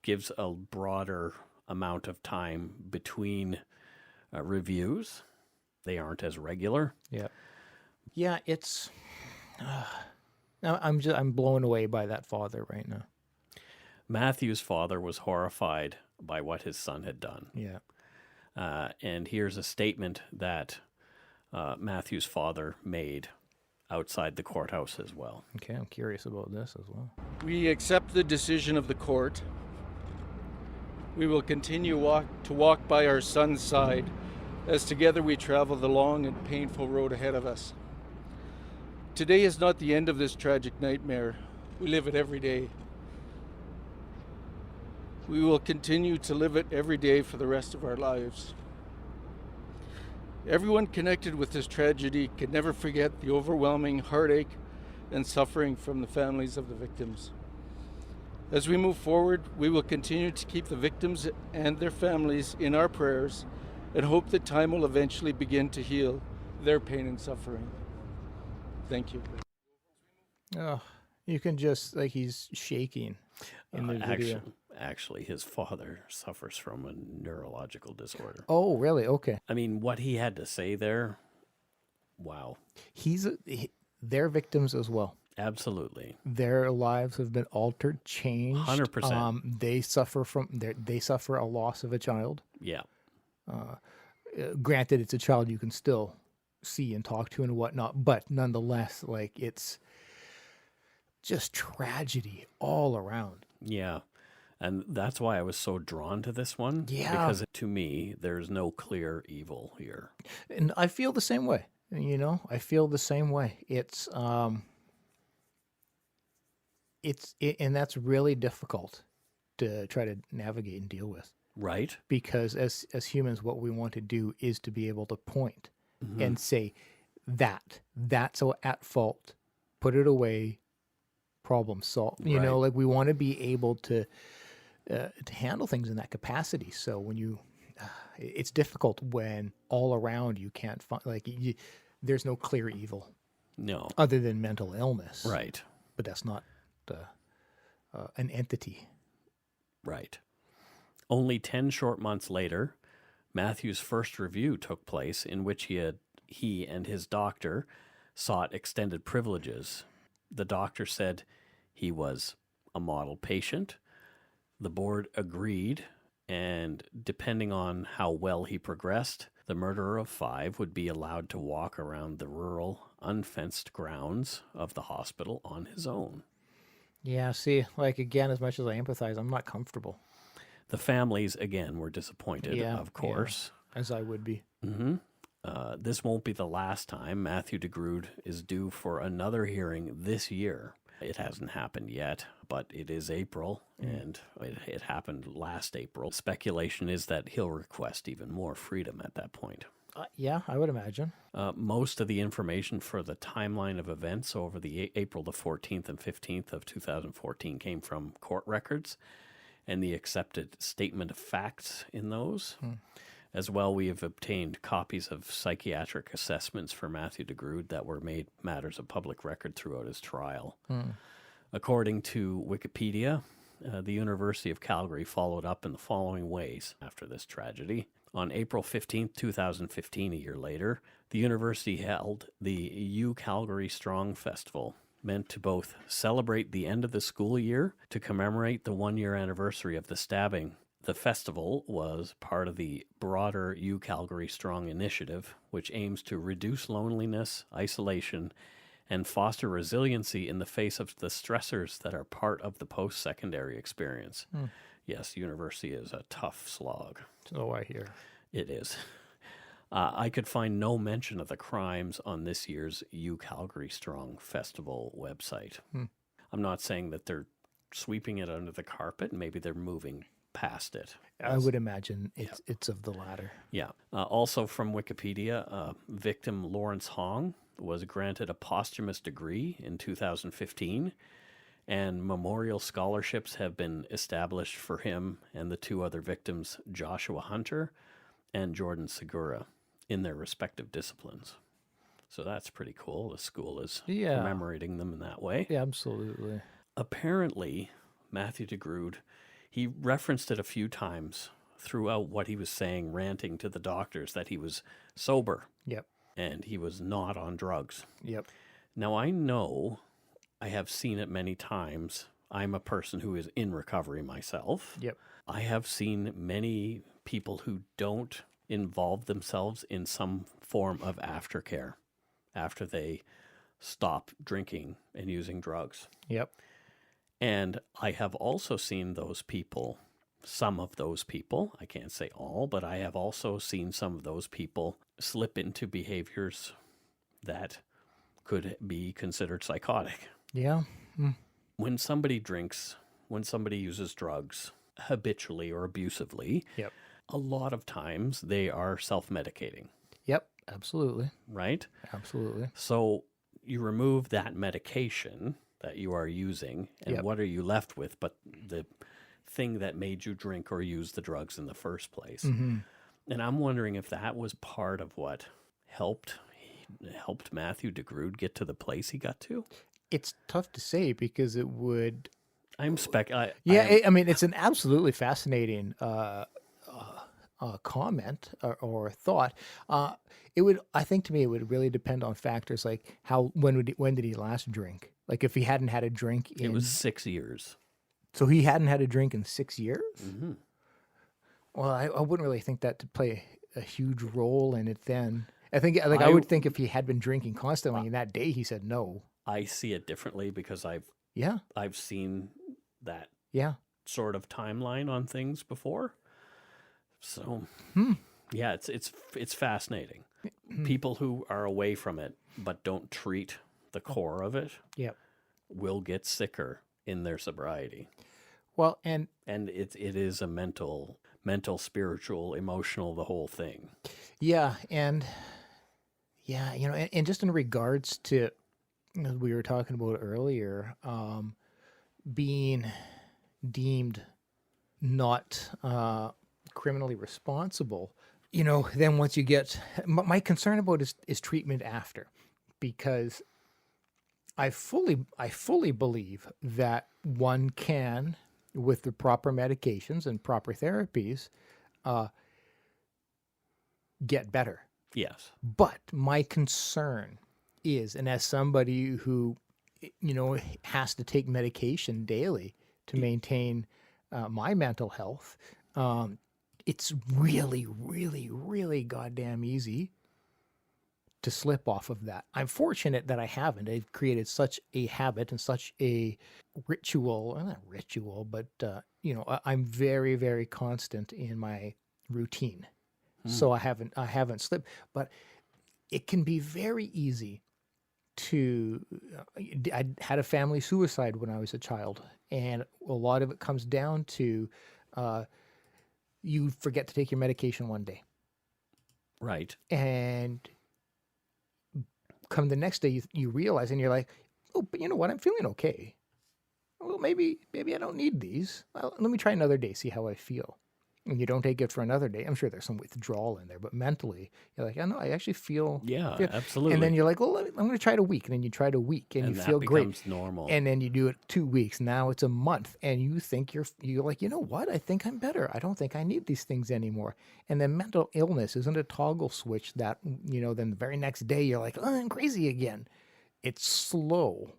Speaker 1: gives a broader amount of time between reviews. They aren't as regular.
Speaker 2: Yeah. Yeah. It's. I'm blown away by that father right now.
Speaker 1: Matthew's father was horrified by what his son had done.
Speaker 2: Yeah.
Speaker 1: And here's a statement that Matthew's father made outside the courthouse as well.
Speaker 2: Okay, I'm curious about this as well.
Speaker 7: We accept the decision of the court. We will continue to walk by our son's side as together we travel the long and painful road ahead of us. Today is not the end of this tragic nightmare. We live it every day. We will continue to live it every day for the rest of our lives. Everyone connected with this tragedy can never forget the overwhelming heartache and suffering from the families of the victims. As we move forward, we will continue to keep the victims and their families in our prayers and hope that time will eventually begin to heal their pain and suffering. Thank you.
Speaker 2: Oh, you can just, like, he's shaking in the video.
Speaker 1: Actually, his father suffers from a neurological disorder.
Speaker 2: Oh, really? Okay.
Speaker 1: I mean, what he had to say there, wow.
Speaker 2: They're victims as well.
Speaker 1: Absolutely.
Speaker 2: Their lives have been altered, changed.
Speaker 1: 100%.
Speaker 2: They suffer a loss of a child.
Speaker 1: Yeah.
Speaker 2: Granted, it's a child you can still see and talk to and whatnot, but nonetheless, like, it's just tragedy all around.
Speaker 1: Yeah. And that's why I was so drawn to this one.
Speaker 2: Yeah.
Speaker 1: Because to me, there's no clear evil here.
Speaker 2: And I feel the same way. I feel the same way. And that's really difficult to try to navigate and deal with.
Speaker 1: Right.
Speaker 2: Because as humans, what we want to do is to be able to point and say that's at fault, put it away, problem solved. You know, like, we want to be able to handle things in that capacity. So when it's difficult when all around you can't find, like, there's no clear evil.
Speaker 1: No.
Speaker 2: Other than mental illness.
Speaker 1: Right.
Speaker 2: But that's not an entity.
Speaker 1: Right. Only 10 short months later, Matthew's first review took place, in which he and his doctor sought extended privileges. The doctor said he was a model patient. The board agreed, and depending on how well he progressed, the murderer of 5 would be allowed to walk around the rural, unfenced grounds of the hospital on his own.
Speaker 2: Yeah, see, like, again, as much as I empathize, I'm not comfortable.
Speaker 1: The families, again, were disappointed, of course.
Speaker 2: Yeah, as I would be.
Speaker 1: Mm-hmm. This won't be the last time. Matthew de Grood is due for another hearing this year. It hasn't happened yet, but it is April, and it happened last April. Speculation is that he'll request even more freedom at that point.
Speaker 2: Yeah, I would imagine.
Speaker 1: Most of the information for the timeline of events over the April the 14th and 15th of 2014 came from court records and the accepted statement of facts in those. As well, we have obtained copies of psychiatric assessments for Matthew de Grood that were made matters of public record throughout his trial. According to Wikipedia, the University of Calgary followed up in the following ways after this tragedy. On April 15, 2015, a year later, the university held the U Calgary Strong Festival. meant to both celebrate the end of the school year to commemorate the 1-year anniversary of the stabbing. The festival was part of the broader U Calgary Strong initiative, which aims to reduce loneliness, isolation, and foster resiliency in the face of the stressors that are part of the post-secondary experience. Yes, university is a tough slog.
Speaker 2: So I hear.
Speaker 1: It is. I could find no mention of the crimes on this year's U Calgary Strong Festival website. I'm not saying that they're sweeping it under the carpet. Maybe they're moving past it.
Speaker 2: I would imagine it's of the latter.
Speaker 1: Yeah. Also from Wikipedia, victim Lawrence Hong was granted a posthumous degree in 2015, and memorial scholarships have been established for him and the 2 other victims, Joshua Hunter and Jordan Segura, in their respective disciplines. So that's pretty cool. The school is commemorating them in that way.
Speaker 2: Yeah, absolutely.
Speaker 1: Apparently, Matthew de Grood, he referenced it a few times throughout what he was saying, ranting to the doctors that he was sober.
Speaker 2: Yep.
Speaker 1: And he was not on drugs.
Speaker 2: Yep.
Speaker 1: Now, I know I have seen it many times. I'm a person who is in recovery myself.
Speaker 2: Yep.
Speaker 1: I have seen many people who don't involve themselves in some form of aftercare after they stop drinking and using drugs.
Speaker 2: Yep.
Speaker 1: And I have also seen those people, some of those people, I can't say all, but I have also seen some of those people slip into behaviors that could be considered psychotic.
Speaker 2: Yeah.
Speaker 1: When somebody drinks, when somebody uses drugs habitually or abusively,
Speaker 2: Yep.
Speaker 1: a lot of times they are self-medicating,
Speaker 2: Yep. Absolutely.
Speaker 1: right?
Speaker 2: Absolutely.
Speaker 1: So you remove that medication that you are using, and
Speaker 2: Yep.
Speaker 1: what are you left with but the thing that made you drink or use the drugs in the first place?
Speaker 2: Mm-hmm.
Speaker 1: And I'm wondering if that was part of what helped Matthew de Grood get to the place he got to.
Speaker 2: It's tough to say because it would.
Speaker 1: I
Speaker 2: mean, it's an absolutely fascinating comment or thought. It would, I think, to me, it would really depend on factors like when did he last drink? Like if he hadn't had a drink
Speaker 1: it was 6 years.
Speaker 2: So he hadn't had a drink in 6 years.
Speaker 1: Mm-hmm.
Speaker 2: Well, I wouldn't really think that to play a huge role in it. Then I would think if he had been drinking constantly, and that day he said no.
Speaker 1: I see it differently because I've seen that sort of timeline on things before. So yeah, it's fascinating. People who are away from it but don't treat the core of it will get sicker in their sobriety.
Speaker 2: Well, and
Speaker 1: it is a mental, spiritual, emotional, the whole thing.
Speaker 2: Yeah, and and just in regards to, as we were talking about earlier, being deemed not criminally responsible, then once you get, my concern about is treatment after, because I fully believe that one can, with the proper medications and proper therapies, get better.
Speaker 1: Yes.
Speaker 2: But my concern is, and as somebody who, has to take medication daily to maintain my mental health, it's really, really, really goddamn easy to slip off of that. I'm fortunate that I haven't. I've created such a habit and such a ritual, not ritual, but, I'm very, very constant in my routine. So I haven't slipped, but it can be very easy to, I had a family suicide when I was a child, and a lot of it comes down to, you forget to take your medication one day.
Speaker 1: Right.
Speaker 2: And come the next day, you realize, and you're like, oh, but you know what? I'm feeling okay. Well, maybe I don't need these. Well, let me try another day, see how I feel. And you don't take it for another day. I'm sure there's some withdrawal in there, but mentally, you're like, I actually feel.
Speaker 1: Yeah, absolutely.
Speaker 2: And then you're like, well, I'm going to try it a week. And then you try it a week, and you feel great.
Speaker 1: And that becomes normal.
Speaker 2: And then you do it 2 weeks. Now it's a month, and you think you're like, you know what? I think I'm better. I don't think I need these things anymore. And then mental illness isn't a toggle switch that, then the very next day you're like, oh, I'm crazy again. It's slow.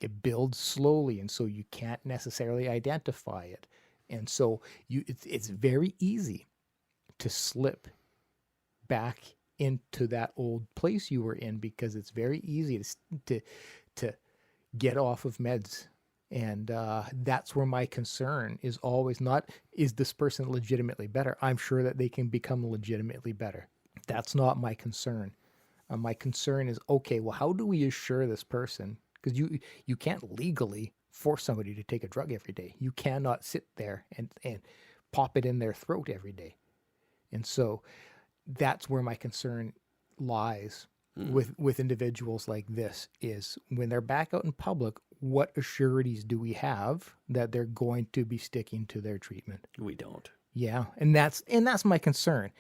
Speaker 2: It builds slowly, and so you can't necessarily identify it. And so it's very easy to slip back into that old place you were in, because it's very easy to get off of meds. And that's where my concern is always not, is this person legitimately better? I'm sure that they can become legitimately better. That's not my concern. My concern is, okay, well, how do we assure this person? Because you can't legally force somebody to take a drug every day. You cannot sit there and pop it in their throat every day. And so that's where my concern lies with individuals like this, is when they're back out in public, what assurities do we have that they're going to be sticking to their treatment?
Speaker 1: We don't.
Speaker 2: Yeah, and that's my concern.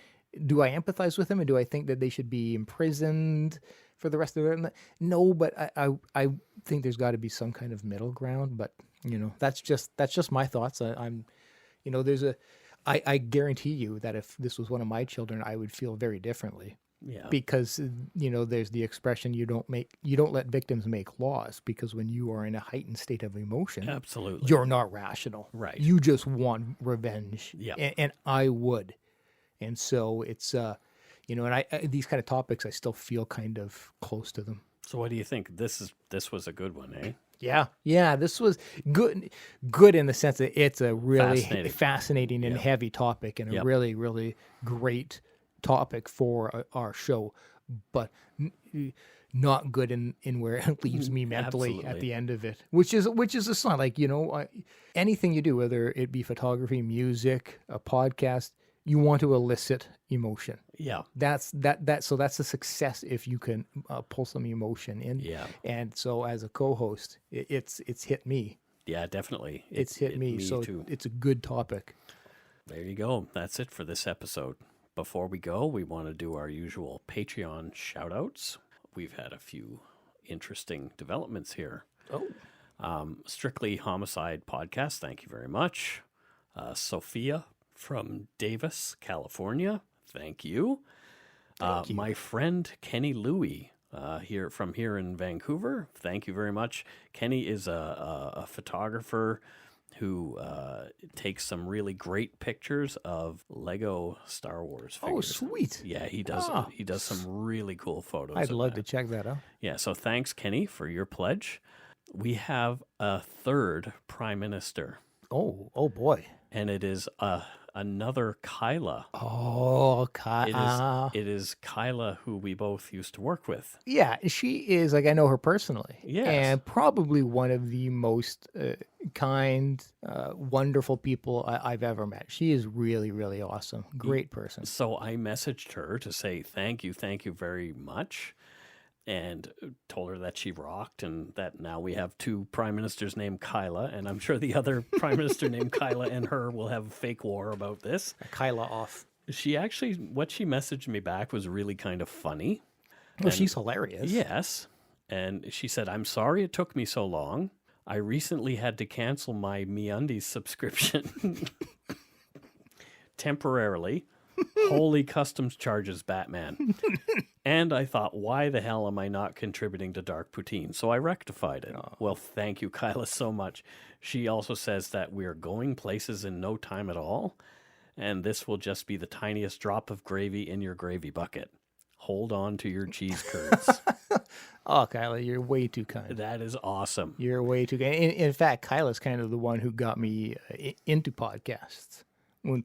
Speaker 2: Do I empathize with them, and do I think that they should be imprisoned for the rest of their life? No, but I think there's got to be some kind of middle ground. But that's just my thoughts. I guarantee you that if this was one of my children, I would feel very differently.
Speaker 1: Yeah.
Speaker 2: Because there's the expression, you don't let victims make laws, because when you are in a heightened state of emotion,
Speaker 1: Absolutely.
Speaker 2: you're not rational.
Speaker 1: Right.
Speaker 2: You just want revenge.
Speaker 1: Yeah.
Speaker 2: And I would. And so it's and I these kind of topics, I still feel kind of close to them.
Speaker 1: So what do you think? This was a good one, eh?
Speaker 2: Yeah, this was good in the sense that it's a really fascinating and
Speaker 1: Yeah.
Speaker 2: heavy topic, and a really, really great topic for our show, but not good in where it leaves me mentally at
Speaker 1: Absolutely.
Speaker 2: the end of it, which is a sign. Like, anything you do, whether it be photography, music, a podcast, you want to elicit emotion.
Speaker 1: Yeah.
Speaker 2: So that's a success if you can pull some emotion in.
Speaker 1: Yeah.
Speaker 2: And so as a co-host, it's hit me.
Speaker 1: Yeah, definitely.
Speaker 2: It's hit me. So
Speaker 1: too.
Speaker 2: it's a good topic.
Speaker 1: There you go. That's it for this episode. Before we go, we want to do our usual Patreon shout-outs. We've had a few interesting developments here. Strictly Homicide Podcast, thank you very much. Sophia from Davis, California, thank you.
Speaker 2: Thank you.
Speaker 1: My friend Kenny Louie, here in Vancouver, thank you very much. Kenny is a photographer who takes some really great pictures of Lego Star Wars figures.
Speaker 2: Oh, sweet.
Speaker 1: Yeah, he does. He does some really cool photos.
Speaker 2: I'd
Speaker 1: of
Speaker 2: love
Speaker 1: that.
Speaker 2: to check that out.
Speaker 1: Yeah, so thanks, Kenny, for your pledge. We have a third prime minister,
Speaker 2: Oh boy.
Speaker 1: and it is another Kyla.
Speaker 2: Oh,
Speaker 1: It is Kyla, who we both used to work with.
Speaker 2: yeah, she is, like, I know her personally.
Speaker 1: Yes.
Speaker 2: And probably one of the most kind, wonderful people I've ever met. She is really, really awesome. Great person.
Speaker 1: So I messaged her to say thank you very much, and told her that she rocked, and that now we have two prime ministers named Kyla, and I'm sure the other prime minister named Kyla and her will have a fake war about this.
Speaker 2: Kyla off.
Speaker 1: What she messaged me back was really kind of funny.
Speaker 2: Well, she's hilarious.
Speaker 1: Yes. And she said, "I'm sorry it took me so long. I recently had to cancel my MeUndies subscription temporarily. Holy customs charges, Batman. And I thought, why the hell am I not contributing to Dark Poutine? So I rectified it." Well, thank you, Kyla, so much. She also says that we're going places in no time at all, and this will just be the tiniest drop of gravy in your gravy bucket. Hold on to your cheese curds.
Speaker 2: Oh, Kyla, you're way too kind.
Speaker 1: That is awesome.
Speaker 2: You're way too kind. In fact, Kyla's kind of the one who got me into podcasts.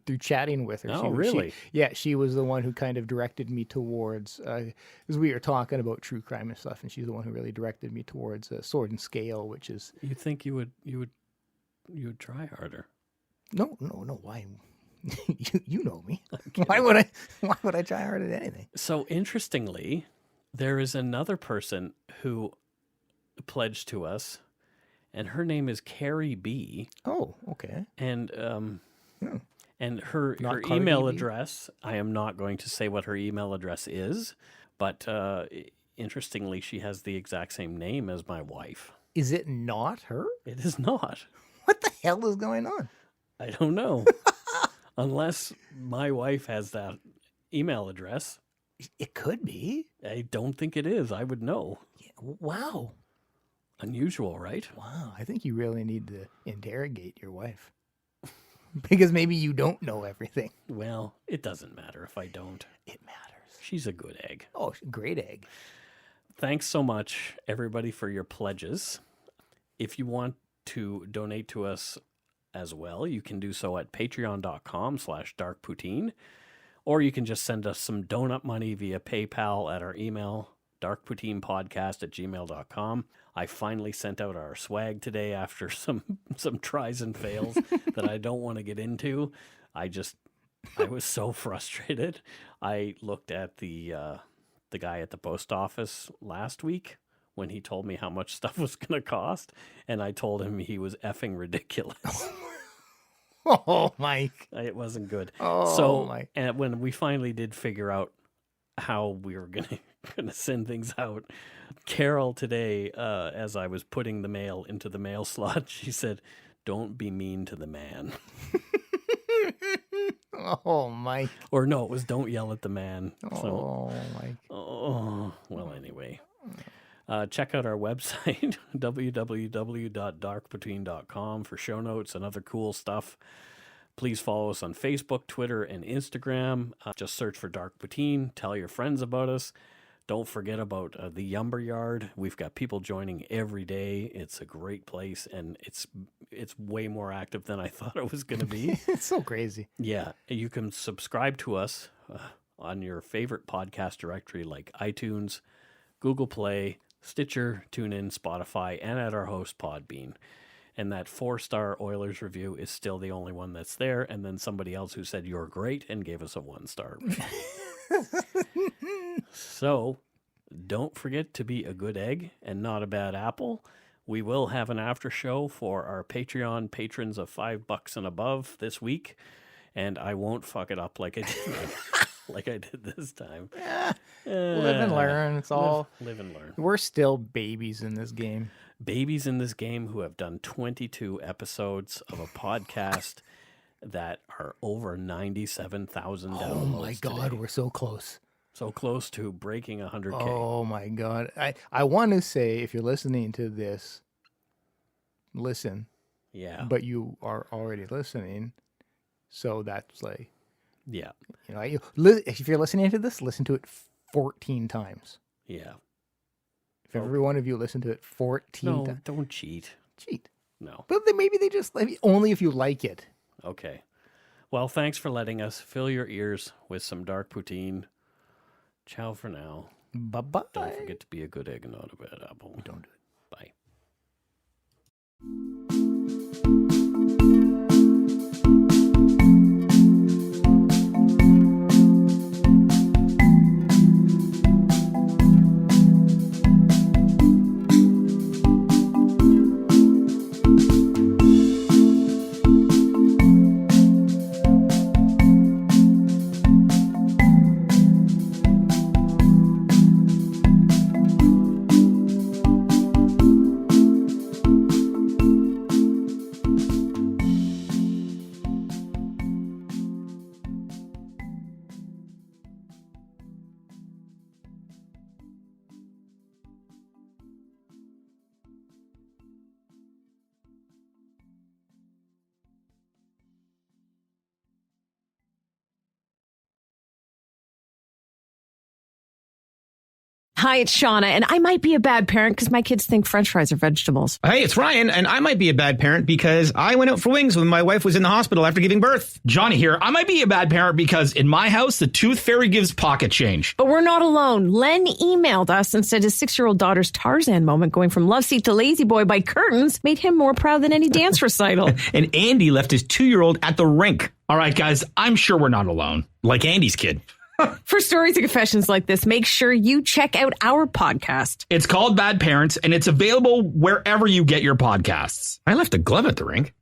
Speaker 2: Through chatting with her.
Speaker 1: Oh, really?
Speaker 2: She was the one who kind of directed me towards, because we were talking about true crime and stuff, and she's the one who really directed me towards Sword and Scale, which is...
Speaker 1: You'd think you would try harder.
Speaker 2: No, why? you know me. Why would I try hard at anything?
Speaker 1: So interestingly, there is another person who pledged to us, and her name is Carrie B.
Speaker 2: Oh, okay.
Speaker 1: And and her
Speaker 2: Not
Speaker 1: email
Speaker 2: Cardi B?
Speaker 1: address, I am not going to say what her email address is, but interestingly, she has the exact same name as my wife.
Speaker 2: Is it not her?
Speaker 1: It is not.
Speaker 2: What the hell is going on?
Speaker 1: I don't know. Unless my wife has that email address.
Speaker 2: It could be.
Speaker 1: I don't think it is. I would know.
Speaker 2: Yeah, wow.
Speaker 1: Unusual, right?
Speaker 2: Wow, I think you really need to interrogate your wife. Because maybe you don't know everything.
Speaker 1: Well, it doesn't matter if I don't.
Speaker 2: It matters.
Speaker 1: She's a good egg.
Speaker 2: Oh, great egg.
Speaker 1: Thanks so much, everybody, for your pledges. If you want to donate to us as well, you can do so at patreon.com/darkpoutine, or you can just send us some donut money via PayPal at our email, darkpoutinepodcast@gmail.com. I finally sent out our swag today after some tries and fails that I don't want to get into. I was so frustrated. I looked at the guy at the post office last week when he told me how much stuff was going to cost, and I told him he was effing ridiculous.
Speaker 2: Oh, Mike.
Speaker 1: It wasn't good.
Speaker 2: Oh,
Speaker 1: so,
Speaker 2: Mike.
Speaker 1: And when we finally did figure out how we were going to send things out, Carol today, as I was putting the mail into the mail slot, she said, "Don't be mean to the man."
Speaker 2: Oh, Mike.
Speaker 1: Or no, it was "Don't yell at the man."
Speaker 2: Oh, Mike.
Speaker 1: Oh, well, anyway. Check out our website, www.darkpoutine.com, for show notes and other cool stuff. Please follow us on Facebook, Twitter, and Instagram. Just search for Dark Poutine. Tell your friends about us. Don't forget about the Yumber Yard. We've got people joining every day. It's a great place, and it's way more active than I thought it was going to be.
Speaker 2: It's so crazy.
Speaker 1: Yeah, you can subscribe to us on your favorite podcast directory like iTunes, Google Play, Stitcher, TuneIn, Spotify, and at our host Podbean. And that 4-star Oilers review is still the only one that's there. And then somebody else who said you're great and gave us a 1-star review. So don't forget to be a good egg and not a bad apple. We will have an after show for our Patreon patrons of $5 and above this week. And I won't fuck it up like I did this time.
Speaker 2: Live and learn. It's all
Speaker 1: live and learn.
Speaker 2: We're still babies in this game.
Speaker 1: Babies in this game who have done 22 episodes of a podcast that are over 97,000 downloads.
Speaker 2: Oh my God,
Speaker 1: today.
Speaker 2: we're so close.
Speaker 1: So close to breaking 100K.
Speaker 2: Oh my God. I want to say, if you're listening to this, listen.
Speaker 1: Yeah.
Speaker 2: But you are already listening. So that's like,
Speaker 1: Yeah.
Speaker 2: you know, if you're listening to this, listen to it 14 times.
Speaker 1: Yeah.
Speaker 2: If every one of you listen to it 14
Speaker 1: No,
Speaker 2: times.
Speaker 1: don't cheat.
Speaker 2: Cheat.
Speaker 1: No.
Speaker 2: But then maybe they just, only if you like it.
Speaker 1: Okay. Well, thanks for letting us fill your ears with some dark poutine. Ciao for now.
Speaker 2: Bye-bye.
Speaker 1: Don't forget to be a good egg and not a bad apple.
Speaker 2: Don't do it.
Speaker 1: Bye.
Speaker 8: Hi, it's Shauna, and I might be a bad parent because my kids think French fries are vegetables.
Speaker 9: Hey, it's Ryan, and I might be a bad parent because I went out for wings when my wife was in the hospital after giving birth. Johnny here. I might be a bad parent because in my house, the tooth fairy gives pocket change.
Speaker 8: But we're not alone. Len emailed us and said his 6-year-old daughter's Tarzan moment going from love seat to lazy boy by curtains made him more proud than any dance recital.
Speaker 9: And Andy left his 2-year-old at the rink. All right, guys, I'm sure we're not alone. Like Andy's kid.
Speaker 8: For stories and confessions like this, make sure you check out our podcast.
Speaker 9: It's called Bad Parents, and it's available wherever you get your podcasts. I left a glove at the rink.